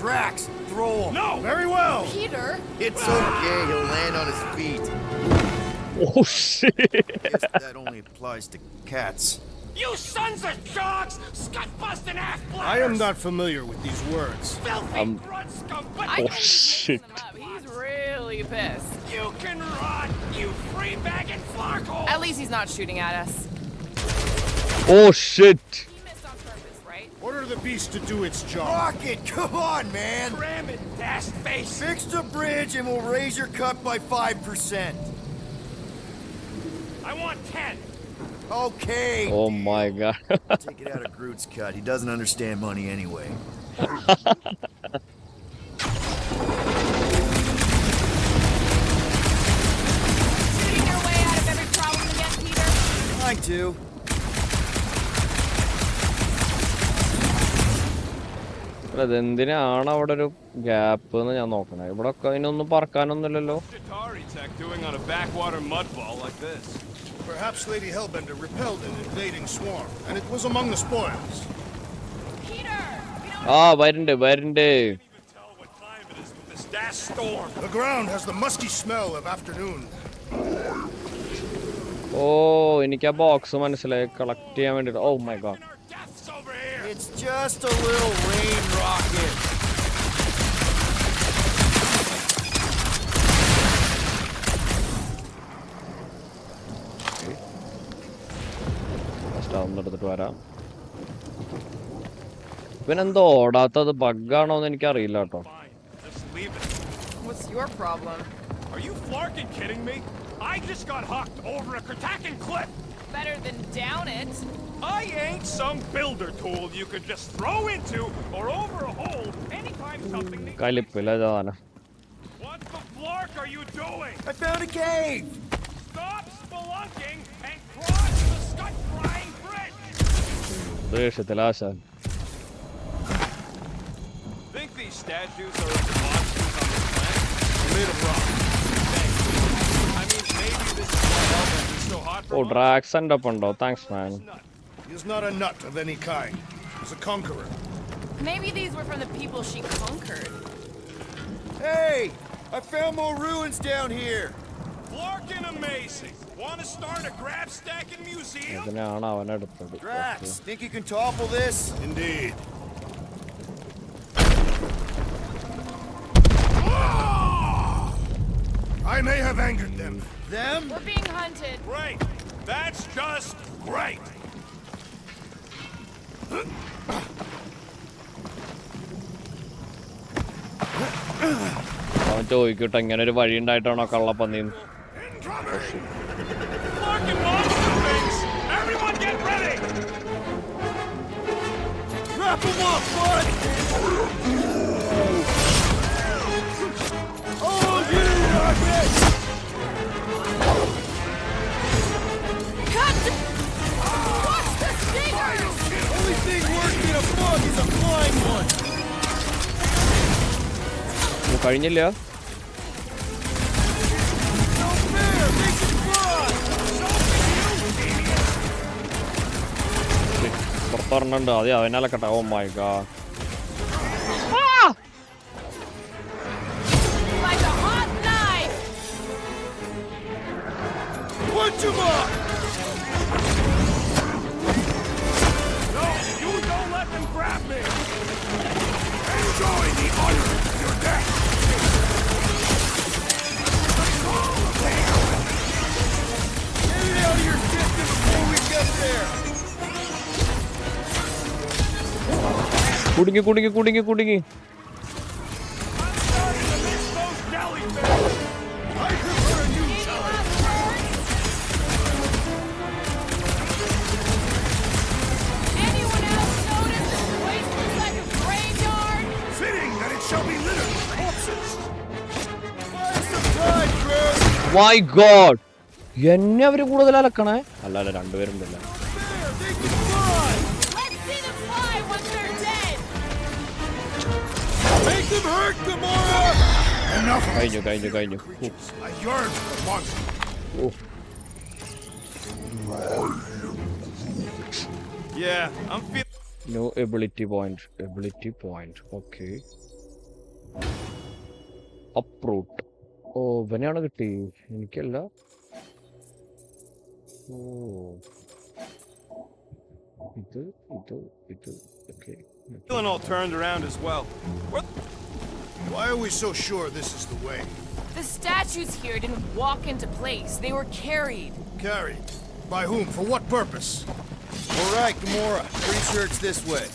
Drax, throw him.
No.
Very well.
Peter?
It's okay. He'll land on his feet.
Oh shit.
Guess that only applies to cats.
you sons of dogs, scut-busting ass bladders!
I am not familiar with these words.
Filthy grunt scum, but
I
Oh,
know he's
shit.
mixing them up. He's really pissed.
you can rot, you free-bagging flarkhole!
At least he's not shooting at us.
Oh shit.
He missed on purpose, right?
Order the beast to do its job.
Rocket, come on, man.
Ram it, dash face!
Fix the bridge and we'll raise your cut by 5%.
I want 10.
Okay.
Oh my god.
Take it out of Groot's cut. He doesn't understand money anyway.
Shooting your way out of every problem again, Peter?
Trying to.
അതെന്തിനാണ് അവിടെ ഒരു gap എന്ന് ഞാൻ നോക്കണേ. ഇവിടെ ഒക്കെ അതിനൊന്നും പറക്കാനൊന്നുമില്ലല്ലോ.
Chitauri tech doing on a backwater mud ball like this.
Perhaps Lady Hellbender repelled an invading swarm, and it was among the spoils.
Peter!
വരുന്നുണ്ട്
Can't even tell what time it is with this dash storm.
The ground has the musky smell of afternoon.
എനിക്ക് ആ box മനസ്സിലായി collect ചെയ്യാൻ വേണ്ടിട്ട്. Oh my God.
Our deaths over here.
It's just a little rain rocket.
എടുത്തിട്ട് വരാം. ഇവനെന്തോ ഓടാത്തത് ബഗ്ഗാണോന്ന് എനിക്കറിയില്ല കേട്ടോ.
Fine, just leave it.
What's your problem?
Are you flarking kidding me? I just got hucked over a Kratakan cliff.
Better than down it.
I ain't some builder tool you could just throw into or over a hole anytime something needs.
കലിപ്പില്ല ജാന.
What the flark are you doing?
I found a cave!
Stop spelunking and cross the scut-flying bridge!
ദേഷ്യത്തിലാശ.
Think these statues are of the monsters on this planet? Made of rock. Thanks. I mean, maybe this is why Hellbender is so hot for
ഡ്രാക്സ് എൻ്റെ ഒപ്പം ഉണ്ടോ? Thanks man.
He is not a nut of any kind. He's a conqueror.
Maybe these were from the people she conquered.
Hey! I found more ruins down here!
Flarkin' amazing. Want to start a grab stacking museum?
ഇതിനാണ് അവനെടുത്തത്.
Drax, think you can topple this?
Indeed. I may have angered them.
Them?
We're being hunted.
Great. That's just great.
അവൻ ചോദിക്കട്ടെ ഇങ്ങനെ ഒരു വഴി ഉണ്ടായിട്ടാണോ കള്ളപ്പന്നിന്ന്.
Flarkin' monster things! Everyone get ready!
Wrap him up, bud! Oh, you rocket!
Cut! Watch the stingers!
Only thing worse than a bug is a flying one!
കഴിഞ്ഞില്ല.
No fair! Make it fly!
പുറത്തൊരെണ്ണുണ്ട്. അതെ അവനലക്കട്ടെ. Oh my god.
Like a hot knife!
Punch him up!
No, you don't let them grab me! Enjoy the honor of your death!
Get it out of your system before we get there!
കുടുങ്ങി കുടുങ്ങി കുടുങ്ങി കുടുങ്ങി.
I'm starting to miss those jellyfish!
I prefer a new challenge!
Anyone else notice this place looks like a graveyard?
Fitting that it shall be littered with corpses.
Buy some time, Groot!
My God. എന്നെ അവര് കൂടുതൽ അലക്കണേ. അല്ല രണ്ടുപേരും ഇല്ല.
There, they can fly!
Let's see them fly once they're dead!
Make them hurt, Gamora!
Enough of
കഴിഞ്ഞു
these
കഴിഞ്ഞു
inferior
കഴിഞ്ഞു.
creatures. I yearn for the monster.
Yeah, I'm feeling...
new ability point. Ability point. Okay. അപ്രൂട്ട്. ഓ ഇവനെയാണ് കിട്ടി. എനിക്കല്ല. ഓ ഇത് ഇത് ഇത് okay.
Feeling all turned around as well.
Why are we so sure this is the way?
The statues here didn't walk into place. They were carried.
Carried. By whom? For what purpose?
All right, Gamora. Pretty sure it's this way.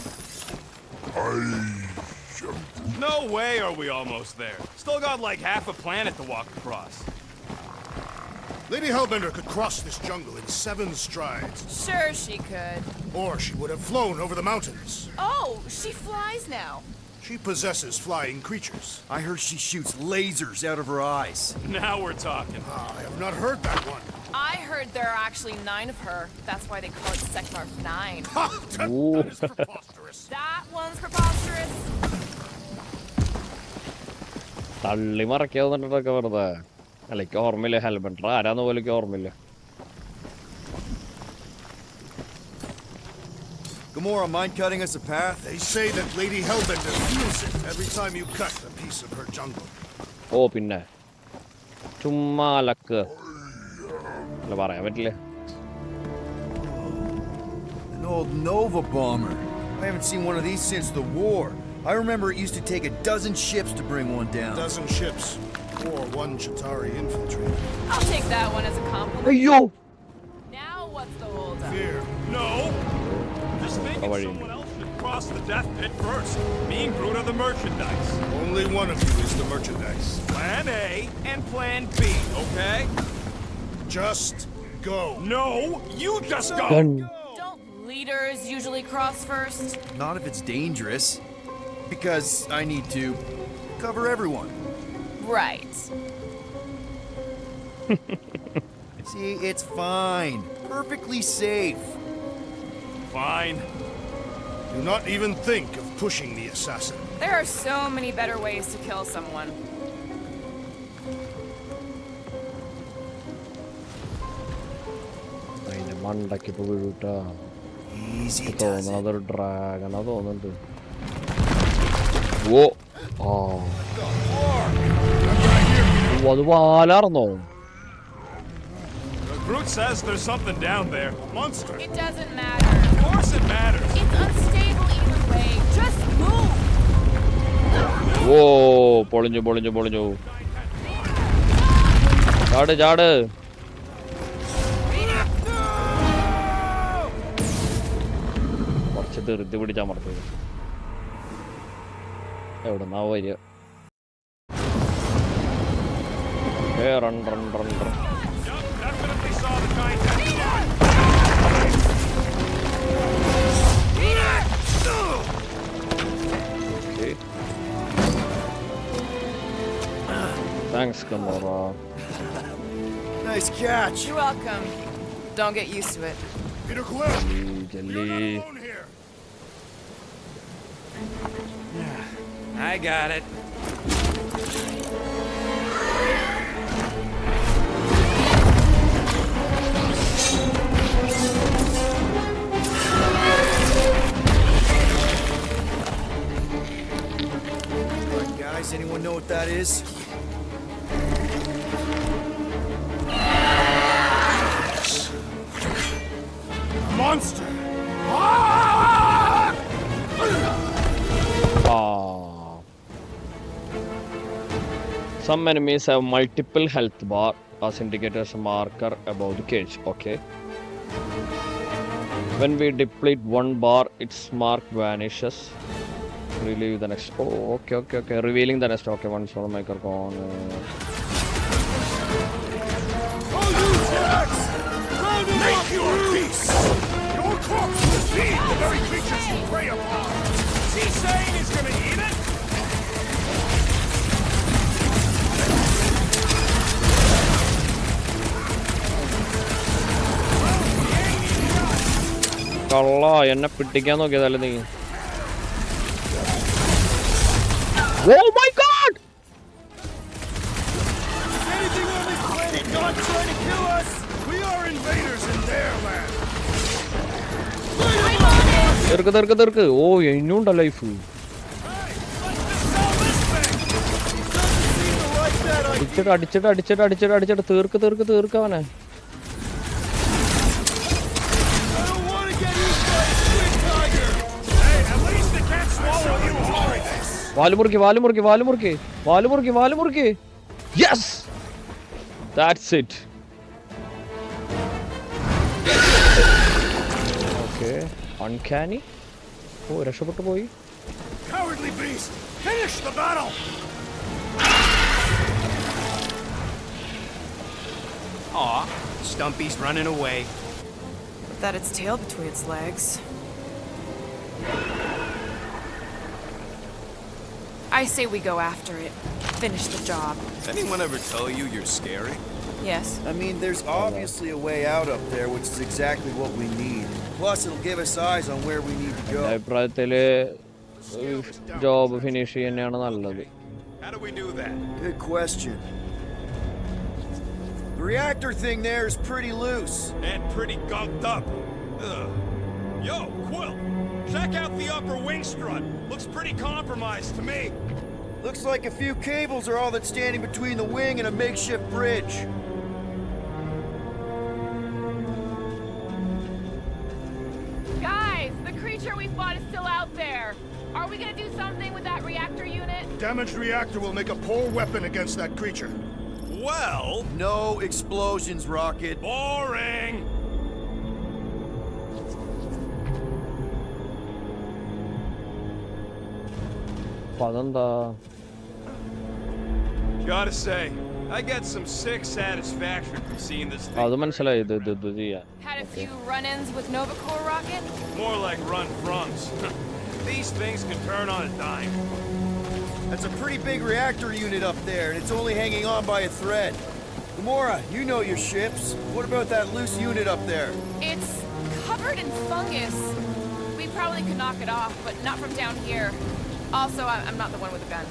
No way are we almost there. Still got like half a planet to walk across.
Lady Hellbender could cross this jungle in 7 strides.
Sure she could.
Or she would have flown over the mountains.
Oh, she flies now.
She possesses flying creatures.
I heard she shoots lasers out of her eyes.
Now we're talking.
I have not heard that one.
I heard there are actually 9 of her. That's why they call it Sector 9.
Ha! That is preposterous.
That one's preposterous.
തള്ളി മറക്കാവുന്നിട്ടൊക്കെ വെറുതെ. അല്ല എനിക്ക് ഓർമ്മയില്ല. ഹെൽബൻഡർ ആരാന്ന് പോലും എനിക്ക് ഓർമ്മയില്ല.
Gamora, mind cutting us a path?
They say that Lady Hellbender feels it every time you cut a piece of her jungle.
ഓ പിന്നെ ചുമ്മാ ലക്ക് അല്ല പറയാൻ പറ്റില്ല.
An old Nova bomber. I haven't seen one of these since the war. I remember it used to take a dozen ships to bring one down.
A dozen ships, or one Chitauri infiltrator.
I'll take that one as a compliment.
അയ്യോ
Now what's the holdup?
Fear.
No! Just thinking someone else should cross the death pit first. Me and Groot are the merchandise.
Only one of you is the merchandise.
Plan A and Plan B, okay?
Just go.
No! You just go!
Done.
Don't leaders usually cross first?
Not if it's dangerous. Because I need to cover everyone.
Right.
See, it's fine. Perfectly safe.
Fine.
Do not even think of pushing the assassin.
There are so many better ways to kill someone.
അതിന്റെ മണ്ടയ്ക്ക് ഇപ്പൊ വീഴൂട്ടാ.
Easy does it.
തോന്നുന്നത് അതൊരു ഡ്രാഗണാ തോന്നുന്നുണ്ട്. ഓ ആ അത് വാലാർന്നോ?
Groot says there's something down there.
Monster.
It doesn't matter.
Of course it matters.
It's unstable either way. Just move.
ഓ പൊളിഞ്ഞു പൊളിഞ്ഞു പൊളിഞ്ഞു. ചാട് ചാട്. കുറച്ച് ധൃതി പിടിച്ചമർത്തത്. എവിടുന്നാ വരിക? Run run run run.
Yup, definitely saw the giant head.
Okay. Thanks, Gamora.
Nice catch.
You're welcome. Don't get used to it.
Peter Quill.
Jelly.
Alone here.
I got it.
Guys, anyone know what that is?
Monster.
Some enemies have multiple health bar as indicators marker above the cage. Okay. When we deplete one bar, its mark vanishes. Relieve the next. Oh, okay. Revealing the next. Okay, one solo microphone.
Make your peace. Your corpse will feed the very creatures you prey upon.
Is he saying he's gonna eat it?
കള്ള എന്നെ പിടിക്കാൻ നോക്കിയതല്ലേ നീ? Oh my god!
Anything on this planet not trying to kill us? We are invaders in their land.
തീർക്ക്. ഓ ഇനിയുണ്ടോ life? അടിച്ചിട്ട് തീർക്ക് അവനെ. വാലുമുറുക്കി. Yes! That's it. Okay. Uncanny. ഓ രക്ഷപ്പെട്ടു പോയി.
Cowardly beast! Finish the battle!
Aw, Stumpy's running away.
That its tail between its legs. I say we go after it. Finish the job.
Does anyone ever tell you you're scary?
Yes.
I mean, there's obviously a way out up there, which is exactly what we need. Plus, it'll give us eyes on where we need to go.
അഭിപ്രായത്തില് job finish ചെയ്യുന്നതാണ് നല്ലത്.
How do we do that?
Good question. The reactor thing there is pretty loose.
And pretty gunked up. Ugh. Yo, Quill! Check out the upper wing strut. Looks pretty compromised to me.
Looks like a few cables are all that's standing between the wing and a makeshift bridge.
Guys, the creature we fought is still out there. Are we gonna do something with that reactor unit?
Damaged reactor will make a poor weapon against that creature.
Well,
No explosions, Rocket.
boring.
അപ്പൊ അതെന്താ?
Gotta say, I get some sick satisfaction from seeing this
അത്
thing.
മനസ്സിലായി ഇത് ചെയ്യാൻ.
Had a few run-ins with Nova Corps Rocket?
More like run-froms. These things can turn on a dime.
That's a pretty big reactor unit up there, and it's only hanging on by a thread. Gamora, you know your ships. What about that loose unit up there?
It's covered in fungus. We probably could knock it off, but not from down here. Also, I'm not the one with a gun.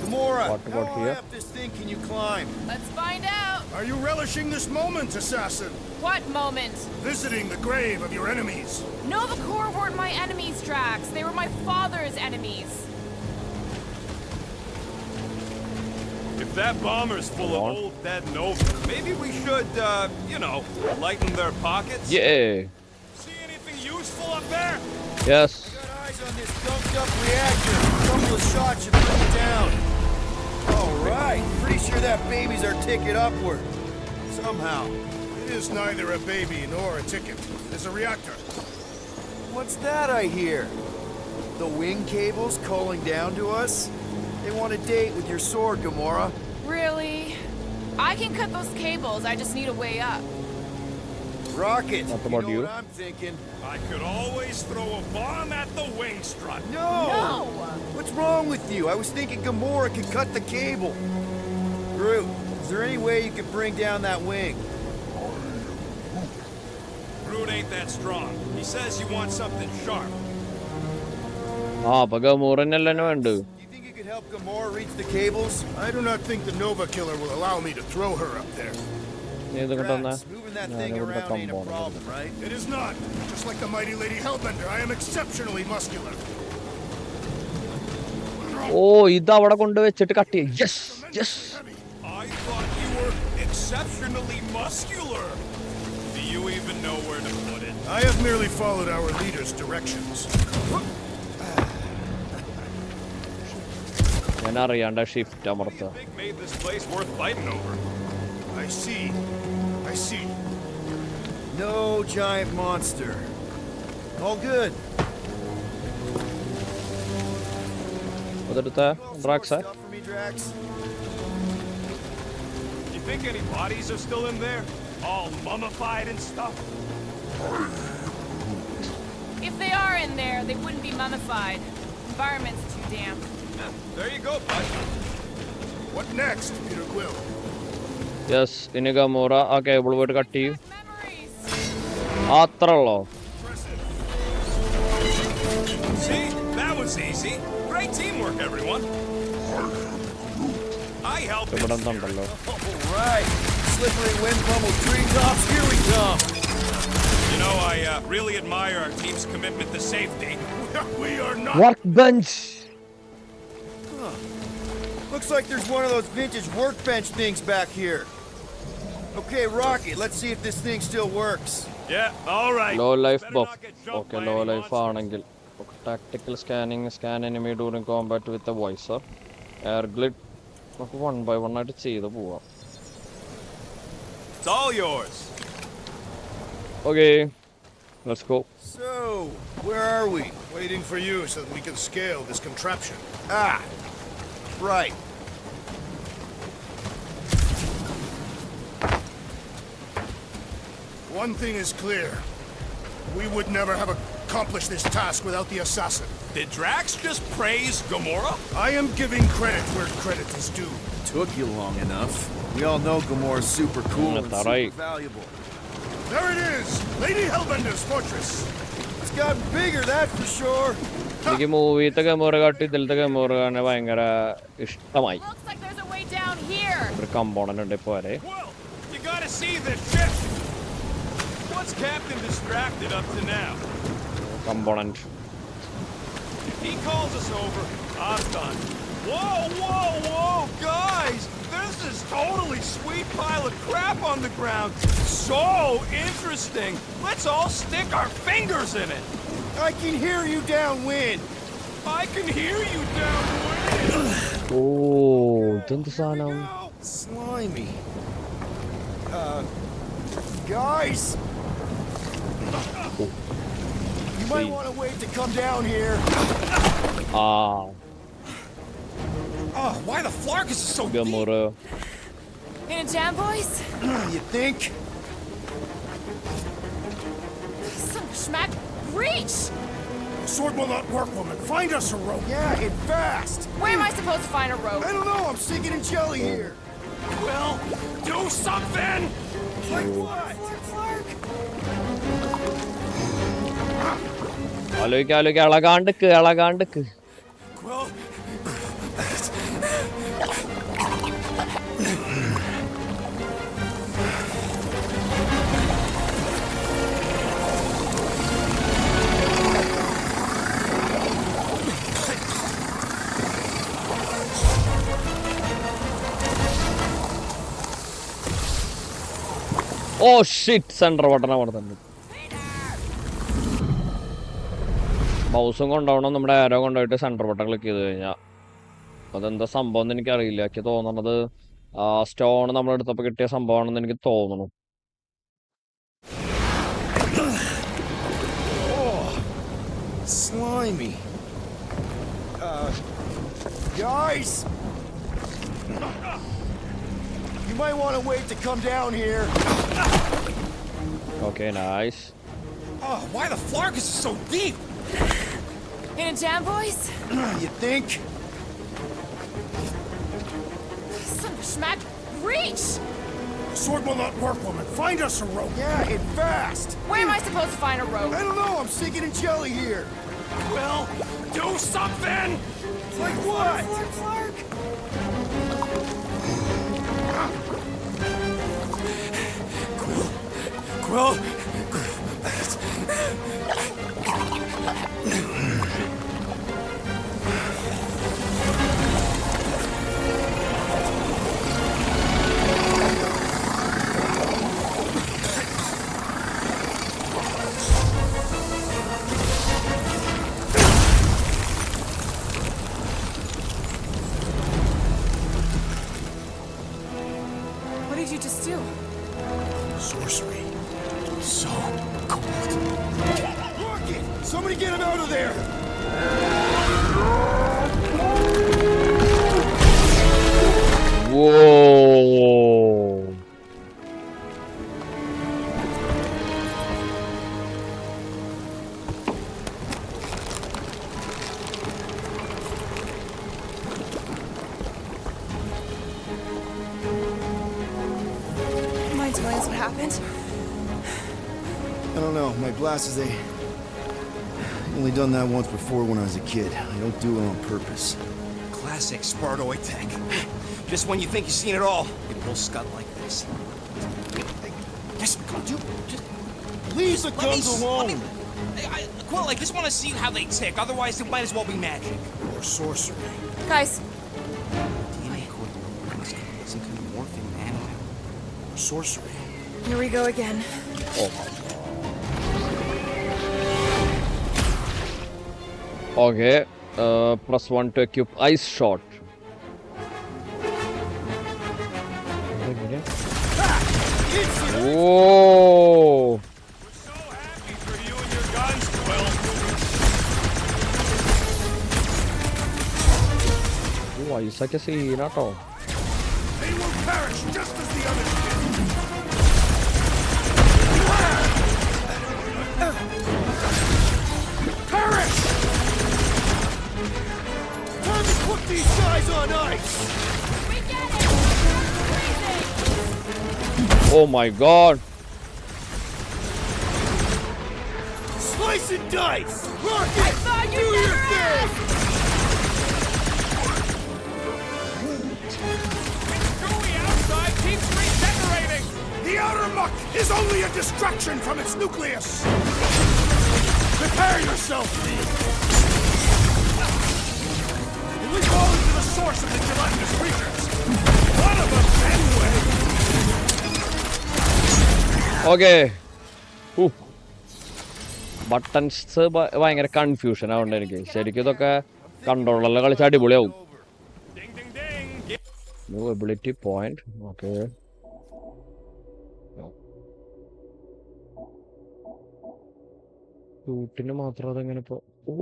Gamora,
What
how
about
high
here?
up this thing can you climb?
Let's find out.
Are you relishing this moment, assassin?
What moment?
Visiting the grave of your enemies.
Nova Corps weren't my enemies, Drax. They were my father's enemies.
If that bomber's full of old dead Nova, maybe we should, lighten their pockets?
Yeah.
See anything useful up there?
Yes.
Got eyes on this dumped up reactor. A couple of shots should bring it down. All right. Pretty sure that baby's our ticket upward. Somehow.
It is neither a baby nor a ticket. It is a reactor.
What's that I hear? The wing cables calling down to us? They want a date with your sword, Gamora.
Really? I can cut those cables. I just need a way up.
Rocket,
What
you
about
know
you?
what I'm thinking?
I could always throw a bomb at the wing strut.
No!
No!
What's wrong with you? I was thinking Gamora could cut the cable. Groot, is there any way you could bring down that wing?
Groot ain't that strong. He says you want something sharp.
അപ്പൊ ഗമൂറന്നല്ലേ വേണ്ടു.
Do you think you could help Gamora reach the cables?
I do not think the Nova Killer will allow me to throw her up there.
നീ ഇത് കിട്ടുന്ന
Drax, moving that thing around ain't a problem, right?
It is not. Just like the mighty Lady Hellbender, I am exceptionally muscular.
ഓ ഇത് അവിടെ കൊണ്ട് വെച്ചിട്ട് cut ചെയ്യും. Yes yes.
I thought you were exceptionally muscular. Do you even know where to put it?
I have merely followed our leader's directions.
ഞാൻ അറിയാണ്ട shift അമർത്ത.
I think made this place worth fighting over.
I see. I see.
No giant monster. All good.
അതെടുത്ത
You all
ഡ്രാക്സ്.
some stuff for me, Drax?
You think any bodies are still in there? All mummified and stuff?
If they are in there, they wouldn't be mummified. Environment's too damp.
Yeah, there you go, bud.
What next, Peter Quill?
Yes. ഇനി ഗമൂറ ആ cable പോയിട്ട് cut ചെയ്യും.
Memories!
അത്ര ഉള്ളോ?
See? That was easy. Great teamwork, everyone. I helped it.
ഇവിടെ എന്തുണ്ടല്ലോ?
All right. Slippery wind pummeled treetops. Here we come.
You know, I really admire our team's commitment to safety.
We are not.
Work bench.
Looks like there's one of those vintage workbench things back here. Okay, Rocket, let's see if this thing still works.
Yeah, all right.
Low life
Better
buff.
not get jumped
okay
by
low
any
life
monsters.
ആണെങ്കിൽ tactical scanning scan enemy during combat with a visor air glide നമുക്ക് 1 by 1 ആയിട്ട് ചെയ്ത് പോവാം.
It's all yours.
Okay let's go.
So, where are we?
Waiting for you so that we can scale this contraption.
Ah, right.
One thing is clear. We would never have accomplished this task without the assassin.
Did Drax just praise Gamora?
I am giving credit where credit is due.
Took you long enough. We all know Gamora's super cool and
That's
super
right.
valuable.
There it is! Lady Hellbender's fortress!
It's gotten bigger, that's for sure.
എനിക്ക് മൂവിത്തെ ഗമൂറ കാട്ടി ഇതിലത്തെ ഗമൂറ കാണാൻ ഭയങ്കര ഇഷ്ടമായി.
Looks like there's a way down here.
ഒരു component ഉണ്ട് ഇപ്പൊ വരെ.
Well, you gotta see this ship. What's Captain distracted up to now?
Component.
He calls us over, I'm done. Whoa, whoa, whoa, guys! There's this totally sweet pile of crap on the ground. So interesting. Let's all stick our fingers in it.
I can hear you downwind.
I can hear you downwind.
Oh, iതെന്ത് സാധനം?
Slimy. Guys! You might want to wait to come down here.
Ah,
Oh, why the flark is so deep?
Gamora.
In a jam, boys?
You think?
Son of a schmack. Reach!
The sword will not work, woman. Find us a rope.
Yeah, and fast.
Where am I supposed to find a rope?
I don't know, I'm sinking in jelly here.
Well, do something!
Like what?
Flark.
ആലോചിക്ക ഇളകാണ്ടിക്ക്.
Well,
ഓ shit, centre button അമർത്തുന്നുണ്ട്. മൗസും കൊണ്ടുപോകണം, നമ്മുടെ ആരോ കൊണ്ടുപോയിട്ട് centre button click ചെയ്ത് കഴിഞ്ഞാൽ. അതെന്താ സംഭവം എന്ന് എനിക്കറിയില്ല. എനിക്ക് തോന്നണത് സ്റ്റോൺ നമ്മളെടുത്തപ്പോൾ കിട്ടിയ സംഭവമാണെന്ന് എനിക്ക് തോന്നുന്നു.
Slimy. Guys! You might want to wait to come down here.
Okay, nice.
oh, why the flark is so deep?
In a jam, boys?
You think?
Son of a schmack. Reach!
The sword will not work, woman. Find us a rope.
Yeah, and fast.
Where am I supposed to find a rope?
I don't know, I'm sinking in jelly here.
Well, do something!
Like what?
Flark.
Quill?
What did you just do?
Sorcery.
So cold. Rocket! Somebody get him out of there!
Whoa.
Mind telling us what happened?
I don't know, my glasses, they... Only done that once before when I was a kid. I don't do it on purpose.
Classic Spartoid tech. Just when you think you've seen it all, it pulls scut like this. Yes, dude, just
Leave the
let me...
guns alone!
Quill, I just want to see how they tick. Otherwise, it might as well be magic.
Or sorcery.
Guys,
DNA code some kind of morphing man.
Or sorcery.
here we go again.
Okay, press 1 to equip ice shot. Whoa!
We're so happy for you and your guns, Quill.
Oh, ഐസൊക്കെ സീനാട്ടോ.
They will perish just as the others did.
Perish! Time to put these guys on ice!
We get it! Freezing!
Oh my god.
Slice and dice! Rocket!
I thought
do
you'd
your
never
thing!
Gooey outside keeps regenerating. The outer muck is only a distraction from its nucleus! Prepare yourself, Lee! We fall into the source of the gelatinous creatures! What of a Fenway!
Okay. Buttons ഭയങ്കര confusion ആവുന്നുണ്ട് എനിക്ക്. ശരിക്കും ഇതൊക്കെ കൺട്രോളറിൽ കളിച്ച് അടിപൊളിയാവും. New ability point. Okay. ഷൂട്ടിന് മാത്രം അതെങ്ങനെ ഇപ്പോ? ഓ,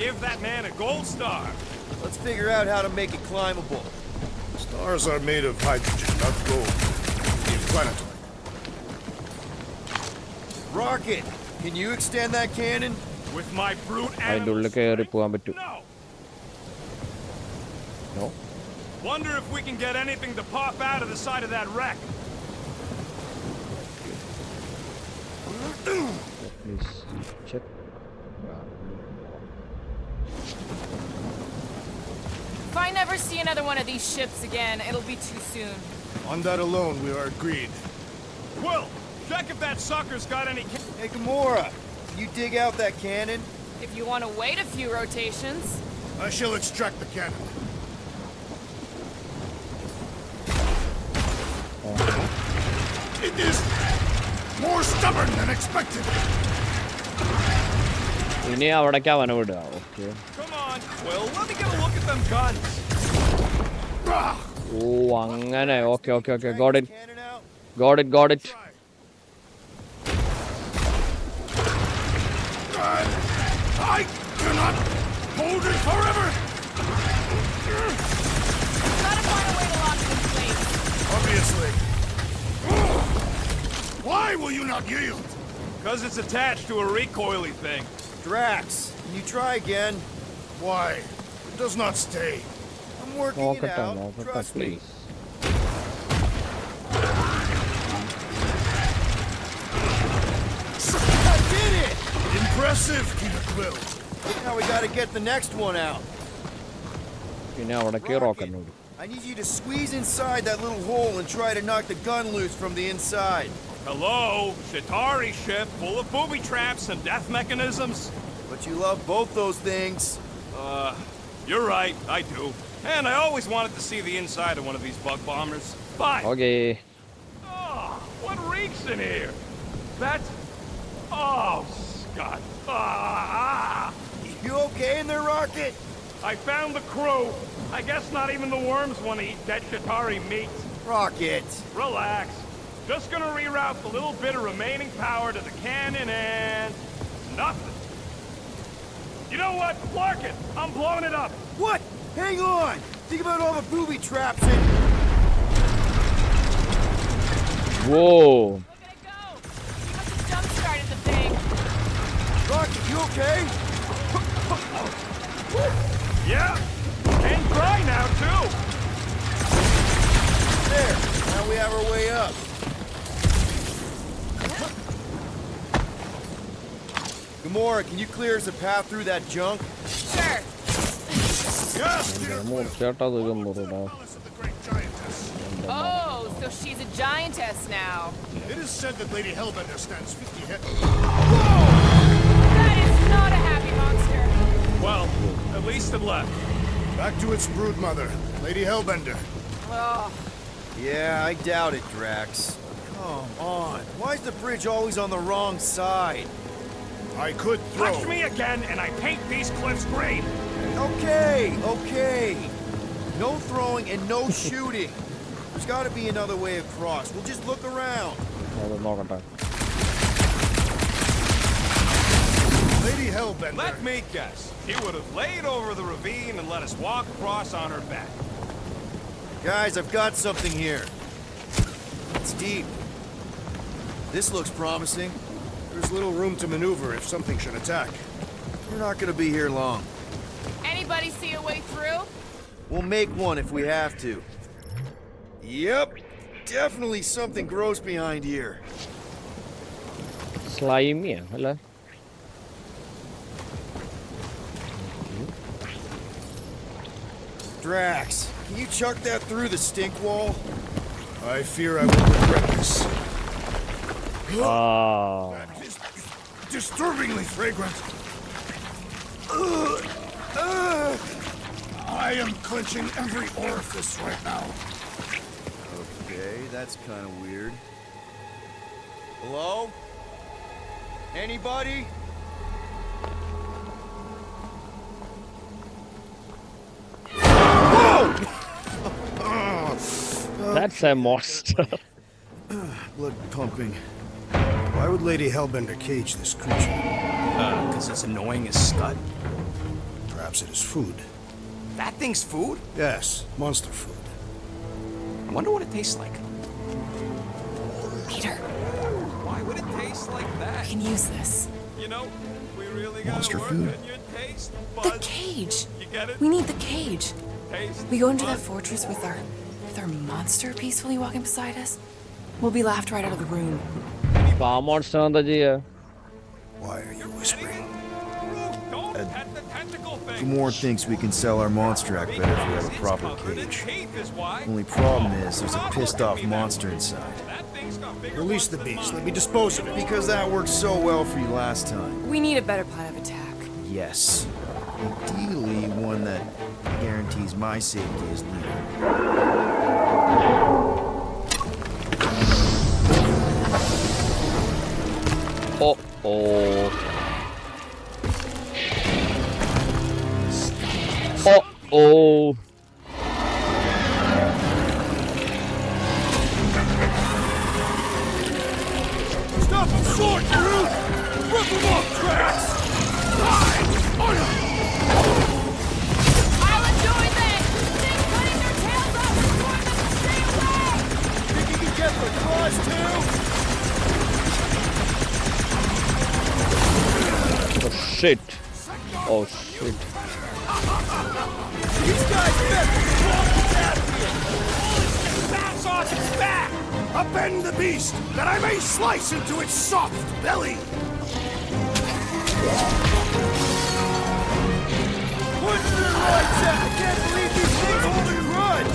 Give that man a gold star.
Let's figure out how to make it climbable.
Stars are made of hydrogen, not gold. Interplanetary.
Rocket, can you extend that cannon?
With my brute
അതിൻ്റെ ഉള്ളിൽ
animals.
കയറി പോകാൻ പറ്റും.
No.
No.
Wonder if we can get anything to pop out of the side of that wreck.
Please check.
If I never see another one of these ships again, it'll be too soon.
On that alone, we are agreed.
Quill, check if that sucker's got any.
Hey, Gamora, can you dig out that cannon?
If you want to wait a few rotations.
I shall extract the cannon.
It is more stubborn than expected.
ഇനി അവിടേക്ക് അവനെ വിടുക. Okay.
Come on, Quill, let me get a look at them guns.
ഓ, അങ്ങനെ. Okay okay okay. Got it.
Cannon out?
Got it.
I cannot hold it forever.
Gotta find a way to lock it in place.
Obviously.
Why will you not yield? Because it's attached to a recoily thing.
Drax, can you try again?
Why? It does not stay.
I'm working it out. Trust me.
Please.
I did it!
Impressive, Peter Quill.
Now we gotta get the next one out.
പിന്നെ അവിടേക്ക് rocket വിടും.
I need you to squeeze inside that little hole and try to knock the gun loose from the inside.
Hello, Chitauri ship full of booby traps and death mechanisms.
But you love both those things.
You're right, I do. And I always wanted to see the inside of one of these bug bombers. Fine.
Okay.
Oh, what reeks in here? That's... Oh, Scott. Ah!
You okay in there, Rocket?
I found the crew. I guess not even the worms want to eat dead Chitauri meat.
Rocket.
Relax. Just gonna reroute the little bit of remaining power to the cannon and... nothing. You know what? Mark it. I'm blowing it up.
What? Hang on! Think about all the booby traps and...
Whoa.
Look at it go. He must have jump-started the thing.
Rocket, you okay?
Yeah. And dry now, too.
There. Now we have our way up. Gamora, can you clear us a path through that junk?
Sure.
Yes, Peter Quill.
മൂർച്ചയായിട്ടത് കമ്പറൂടാ.
Palace of the great giantess.
Oh, so she's a giantess now.
It is said that Lady Hellbender stands 50 head.
That is not a happy monster.
Well, at least it left.
Back to its brood mother, Lady Hellbender.
Oh,
Yeah, I doubt it, Drax. Come on. Why is the bridge always on the wrong side?
I could throw.
Touch me again, and I paint these cliffs green.
Okay. No throwing and no shooting. There's got to be another way across. We'll just look around.
അത് നോക്കട്ടെ.
Lady Hellbender.
Let me guess. He would have laid over the ravine and let us walk across on her back.
Guys, I've got something here. It's deep. This looks promising.
There's little room to maneuver if something should attack.
We're not gonna be here long.
anybody see a way through?
We'll make one if we have to. Yep. Definitely something gross behind here.
സ്ലൈമിയാ അല്ലേ?
Drax, can you chuck that through the stink wall?
I fear I will regret this.
Ah.
That is disturbingly fragrant. I am clenching every orifice right now.
Okay, that's kind of weird. Hello? Anybody?
That's a monster.
Blood pumping.
Why would Lady Hellbender cage this creature?
Because it's annoying as scud.
Perhaps it is food.
That thing's food?
Yes, monster food.
I wonder what it tastes like.
Peter,
Why would it taste like that?
we can use this.
You know, we really gotta
Monster
work
food.
on your taste
The
buds.
cage.
You get it?
We need the cage.
Taste
We go into that
buds.
fortress with our monster peacefully walking beside us. We'll be laughed right out of the room.
ആ monster എന്താ ചെയ്യാ?
Why are you whispering?
Don't pet the tentacle thing.
Gamora thinks we can sell our monster act better if we have a
It's
proper
covered in
cage.
teeth is why.
Only problem is there's a pissed off monster inside.
That thing's got bigger
Release
ones
the
than
beast.
mine.
Let me dispose of it.
Because that worked so well for you last time.
We need a better plan of attack.
Yes. Ideally, one that guarantees my safety as leader.
Oh, oh. Oh, oh.
Stop him short, Groot! Rip him off, Drax!
Island doing this! Things putting their tails up and throwing them to stay away!
Think you can get the claws too?
Oh shit. Oh shit.
These guys better bounce off its back! Upend the beast, that I may slice into its soft belly!
Put your lights out! I can't believe these things hold a grudge!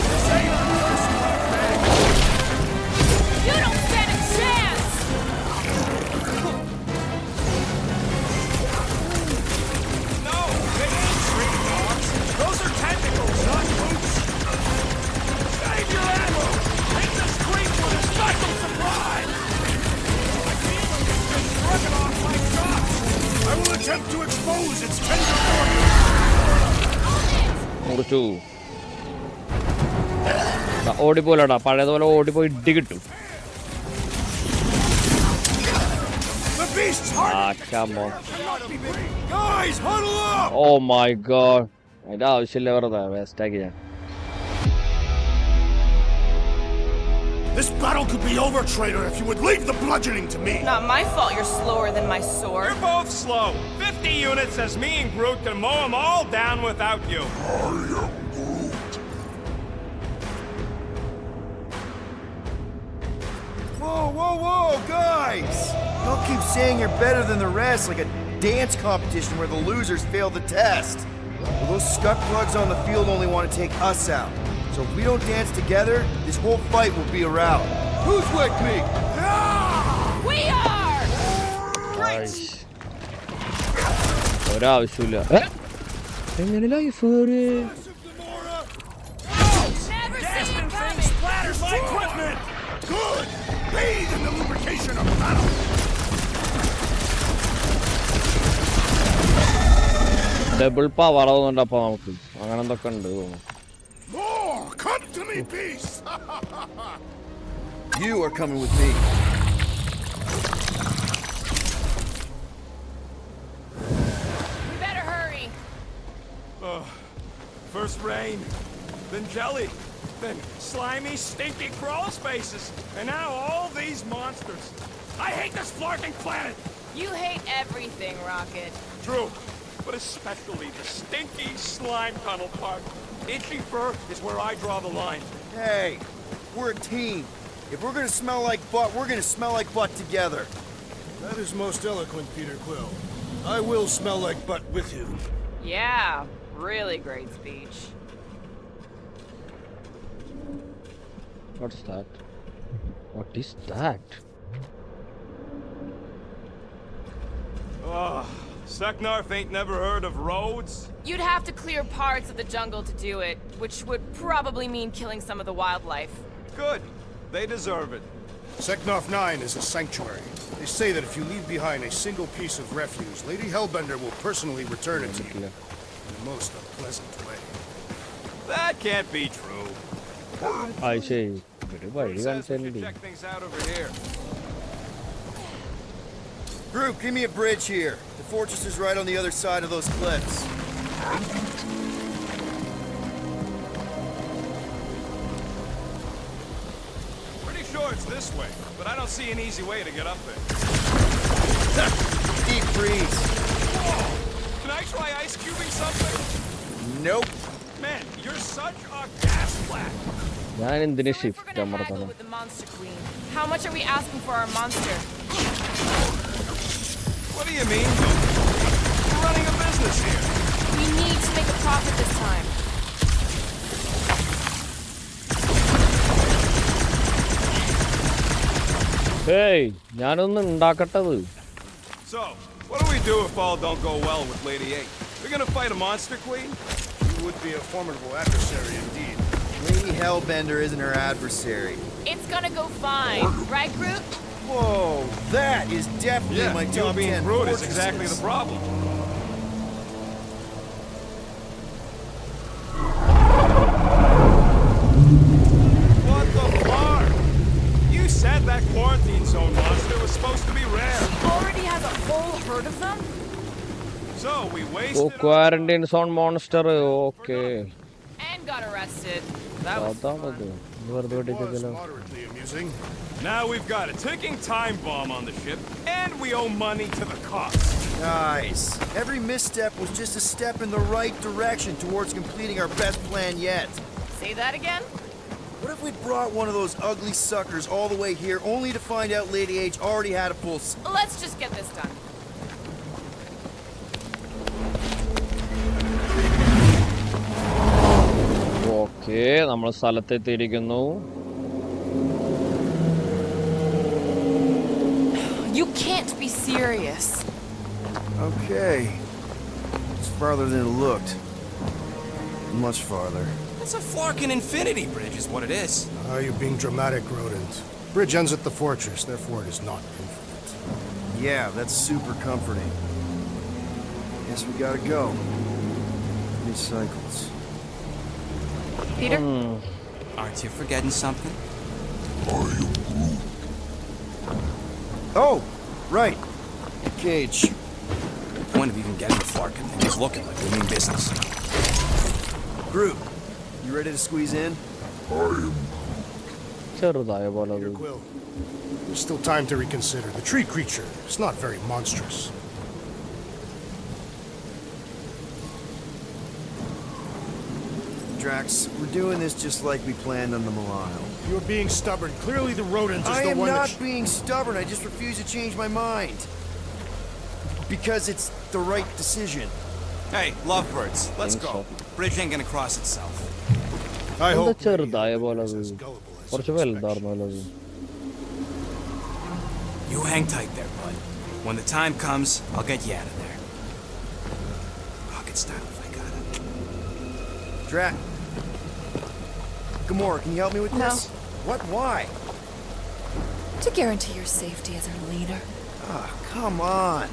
This ain't our first one, man.
You don't stand a chance!
No, they ain't tree dogs. Those are tentacles, not boots. Save your ammo! Hit this creep with a special surprise! My feeling is just rubbing off my chops.
I will attempt to expose its tender organs!
മുറിച്ചു. ഓടിപ്പോലടാ പഴയതുപോലെ ഓടിപ്പോയി ഇടി കിട്ടും.
The beast's heart
Ah, come on.
cannot be beaten! Guys, huddle up!
Oh my god. അതിന്റെ ആവശ്യമില്ല വെറുതെ waste ആക്കി ഞാൻ.
This battle could be over, traitor, if you would leave the bludgeoning to me!
Not my fault you're slower than my sword.
You're both slow. 50 units as me and Groot can mow them all down without you.
Whoa, whoa, whoa, guys! Don't keep saying you're better than the rest like a dance competition where the losers fail the test. Well, those scut plugs on the field only want to take us out. So if we don't dance together, this whole fight will be a rout. Who's with me?
We are!
ഒരാവശ്യമില്ല. എങ്ങനെ life കയറി?
Never see it coming!
Splatters my equipment! Good! Bathe in the lubrication of battle!
Double power ആവുന്നുണ്ട് അപ്പൊ നമുക്ക് അങ്ങനെ എന്തൊക്കെ ഉണ്ട് തോന്നുന്നു.
More! Come to me, beast!
You are coming with me.
We better hurry.
First rain, then jelly, then slimy, stinky crawl spaces, and now all these monsters. I hate this flarting planet!
You hate everything, Rocket.
True, but especially the stinky slime tunnel part. Itchy fur is where I draw the line.
Hey, we're a team. If we're gonna smell like butt, we're gonna smell like butt together.
That is most eloquent, Peter Quill. I will smell like butt with you.
Yeah, really great speech.
What's that? What is that?
Seknarf ain't never heard of roads?
You'd have to clear parts of the jungle to do it, which would probably mean killing some of the wildlife.
Good. They deserve it.
Seknarf 9 is a sanctuary. They say that if you leave behind a single piece of refuse, Lady Hellbender will personally return it to you in the most unpleasant way.
That can't be true.
I say,
Who says we should check things out over here?
Group, give me a bridge here. The fortress is right on the other side of those cliffs.
Pretty sure it's this way, but I don't see an easy way to get up there.
Deep freeze.
Whoa! Can I try ice cubing something?
Nope.
Man, you're such a gas flat.
ഞാൻ എന്തിനു
So if we're
shift
gonna haggle
അമർത്തണം?
with the monster queen, how much are we asking for our monster?
What do you mean? We're running a business here.
We need to make a profit this time.
Hey, ഞാനൊന്ന് ഉണ്ടാക്കട്ടത്.
So, what do we do if all don't go well with Lady 8? We're gonna fight a monster queen?
You would be a formidable adversary indeed.
Lady Hellbender isn't her adversary.
It's gonna go fine, right, Groot?
Whoa, that is definitely
Yeah,
my
you
top
being
10
Groot is
fortresses.
exactly the problem. What the fuck? You said that quarantine zone monster was supposed to be rare.
Already has a whole herd of them?
So we
oh
wasted
quarantine zone monster. Okay,
And got arrested. That was
അതാണത്. വെറുതെ
It was
വെട്ടിച്ചല്ലോ.
moderately amusing.
Now we've got a ticking time bomb on the ship, and we owe money to the cops.
Nice. Every misstep was just a step in the right direction towards completing our best plan yet.
Say that again?
What if we brought one of those ugly suckers all the way here only to find out Lady H already had a full...
Let's just get this done.
Okay, നമ്മൾ സ്ഥലത്തെത്തിയിരിക്കുന്നു.
You can't be serious.
Okay. It's farther than it looked. Much farther.
It's a flarkin' infinity bridge is what it is.
You're being dramatic, rodent. Bridge ends at the fortress, therefore it is not infinite.
Yeah, that's super comforting. Guess we gotta go. These cycles.
Peter?
Aren't you forgetting something?
Oh, right. The cage.
Point of even getting the flarkin' thing is looking like we mean business.
Groot, you ready to squeeze in?
ചെറുതായ പോലെ
Peter Quill, there's still time to reconsider. The tree creature is not very monstrous.
Drax, we're doing this just like we planned on the Milano.
You're being stubborn. Clearly the rodent is
I
the
am
one
not
that...
being stubborn. I just refuse to change my mind. Because it's the right decision.
Hey, lovebirds, let's
Think
go.
so.
Bridge ain't gonna cross itself.
I
എന്താ
hope
ചെറുതായ പോലെ
Lady
അത്?
is as gullible as
കുറച്ച്
you expect.
വലുതായിരുന്നല്ലോ അത്.
You hang tight there, bud. When the time comes, I'll get you out of there. Rocket style if I got it.
Drax. Gamora, can you help me with
No.
this? What? Why?
To guarantee your safety as our leader.
Ah, come on.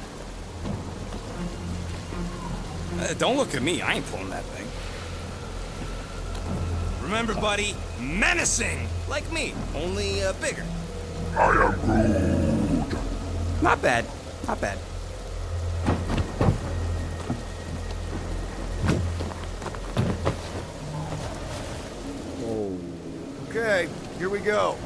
Don't look at me, I ain't pulling that thing. Remember, buddy, menacing! Like me, only bigger. I am Groot. Not bad, not bad.
Okay, here we go.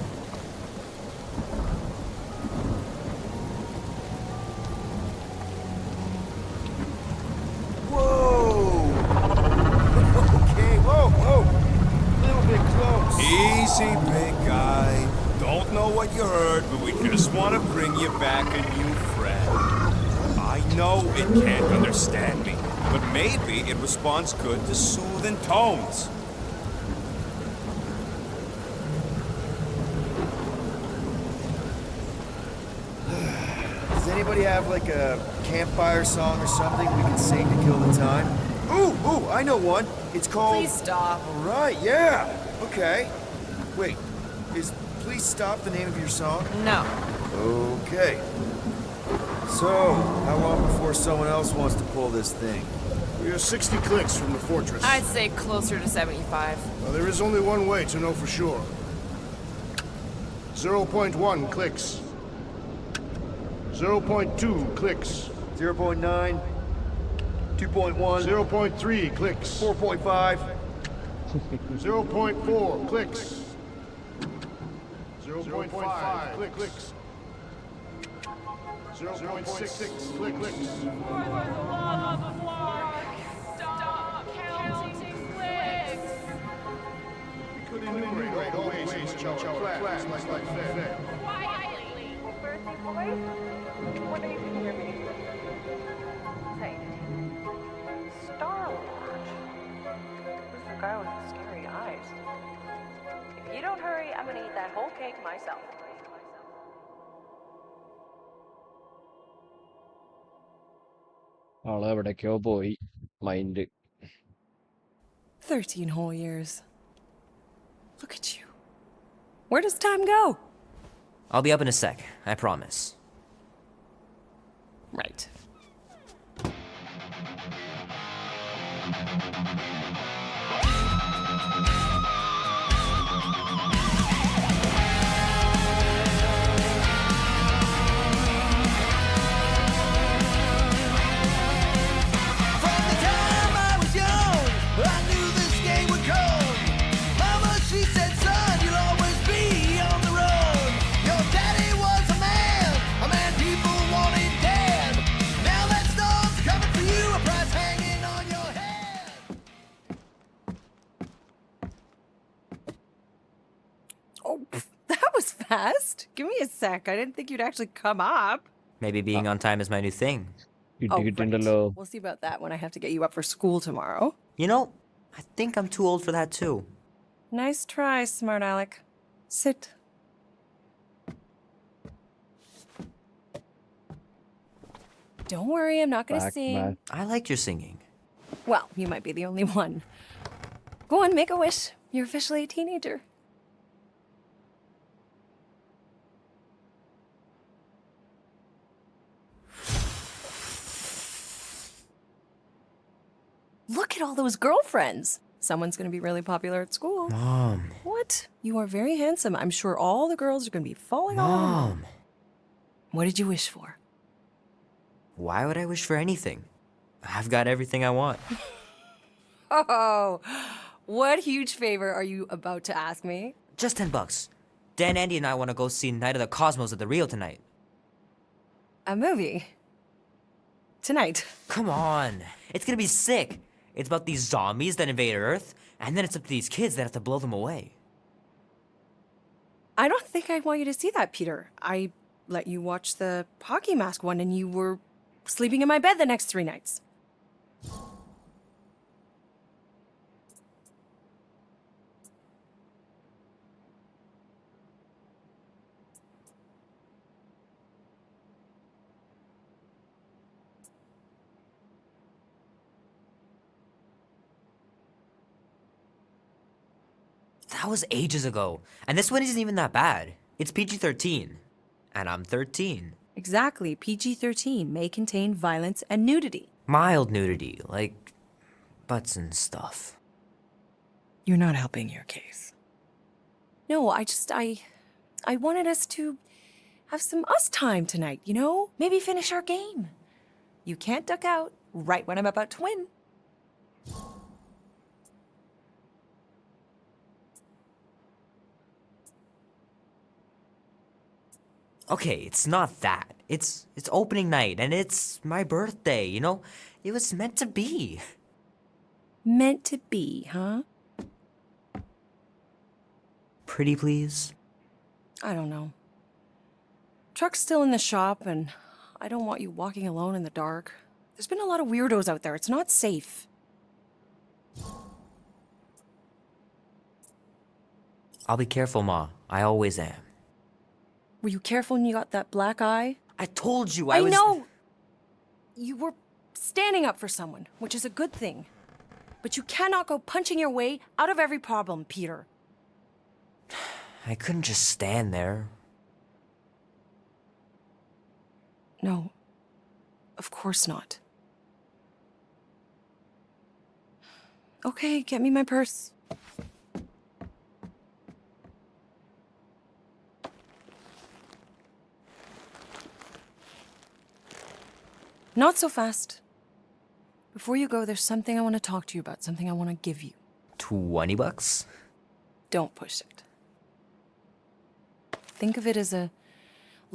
Whoa! Okay, whoa! A little bit close.
Easy, big guy. Don't know what you heard, but we just want to bring you back a new friend. I know it can't understand me, but maybe it responds good to soothing tones.
Anybody have like a campfire song or something we can sing to kill the time? Ooh, I know one. It's called...
Please stop.
All right, yeah. Okay. Wait, is Please Stop the name of your song?
No.
Okay. So, how long before someone else wants to pull this thing?
We are 60 clicks from the fortress.
I'd say closer to 75.
Well, there is only one way to know for sure. 0.1 clicks. 0.2 clicks.
0.9, 2.1,
0.3 clicks.
4.5.
0.4 clicks. 0.5 clicks. 0.6 clicks.
Stop counting clicks.
We could enumerate all ways in which our class must like fair.
Quietly.
What are you contributing? Say, Star-Lord. Who's the guy with the scary eyes? If you don't hurry, I'm gonna eat that whole cake myself.
ആള് എവിടേക്കോ പോയി mind.
13 whole years. Look at you. Where does time go?
I'll be up in a sec, I promise.
Right. Fast? Give me a sec. I didn't think you'd actually come up.
Maybe being on time is my new thing.
കിട്ടിയിട്ടുണ്ടല്ലോ.
We'll see about that when I have to get you up for school tomorrow.
You know, I think I'm too old for that too.
Nice try, smart Alec. Sit. Don't worry, I'm not gonna sing.
Man.
I like your singing.
Well, you might be the only one. Go on, make a wish. You're officially a teenager. Look at all those girlfriends. Someone's gonna be really popular at school.
Mom.
What? You are very handsome. I'm sure all the girls are gonna be falling all over you.
Mom.
What did you wish for?
Why would I wish for anything? I've got everything I want.
Oh, what huge favor are you about to ask me?
Just $10. Dan, Andy, and I want to go see Night of the Cosmos at the Rio tonight.
A movie? Tonight?
Come on. It's gonna be sick. It's about these zombies that invade Earth, and then it's up to these kids that have to blow them away.
I don't think I want you to see that, Peter. I let you watch the hockey mask one and you were sleeping in my bed the next 3 nights.
That was ages ago. And this one isn't even that bad. It's PG-13. And I'm 13.
Exactly. PG-13 may contain violence and nudity.
Mild nudity, like butts and stuff.
You're not helping your case. No, I wanted us to have some us time tonight, you know? Maybe finish our game. You can't duck out right when I'm about to win.
Okay, it's not that. It's opening night, and it's my birthday, you know? It was meant to be.
Meant to be, huh?
Pretty please?
I don't know. Truck's still in the shop, and I don't want you walking alone in the dark. There's been a lot of weirdos out there. It's not safe.
I'll be careful, Ma. I always am.
Were you careful when you got that black eye?
I told you
I
was...
know you were standing up for someone, which is a good thing. But you cannot go punching your way out of every problem, Peter.
I couldn't just stand there.
No, of course not. Okay, get me my purse. Not so fast. Before you go, there's something I want to talk to you about, something I want to give you.
$20?
Don't push it. Think of it as a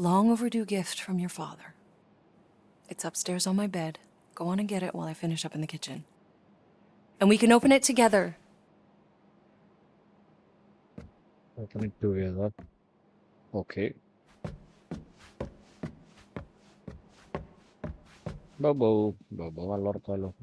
long overdue gift from your father. It's upstairs on my bed. Go on and get it while I finish up in the kitchen. And we can open it together.
Open it together. Okay. Bobo, allora.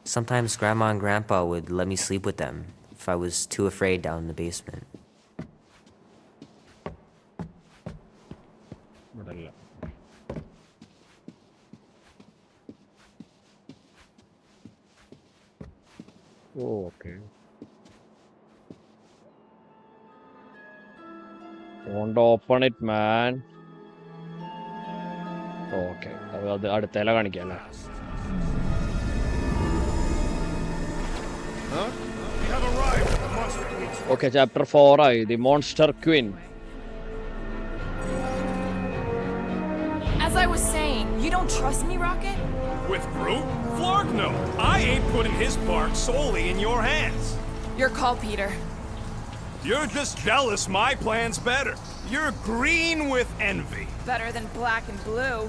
Sometimes Grandma and Grandpa would let me sleep with them if I was too afraid down in the basement.
Oh, okay. Don't open it, man. Okay. അത് അടുത്തേല കാണിക്കല്ലേ.
We have arrived at the Monster Queen's...
Okay, chapter 4 ആയി. The Monster Queen.
As I was saying, you don't trust me, Rocket?
With Groot? Flarg no. I ain't putting his bark solely in your hands.
Your call, Peter.
You're just jealous my plan's better. You're green with envy.
Better than black and blue.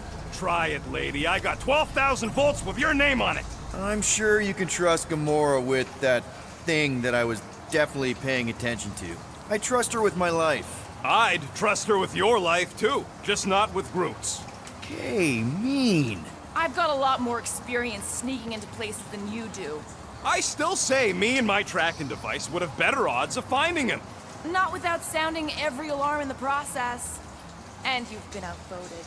Try it, lady. I got 12,000 volts with your name on it.
I'm sure you can trust Gamora with that thing that I was definitely paying attention to. I trust her with my life.
I'd trust her with your life, too. Just not with Groot's.
Okay, mean.
I've got a lot more experience sneaking into places than you do.
I still say me and my tracking device would have better odds of finding him.
Not without sounding every alarm in the process. And you've been outvoted.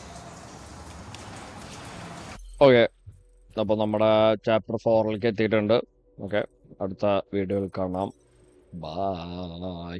Okay, അപ്പോൾ നമ്മുടെ chapter 4ലേക്ക് എത്തിയിട്ടുണ്ട്. Okay, അടുത്ത വീഡിയോയിൽ കാണാം. By.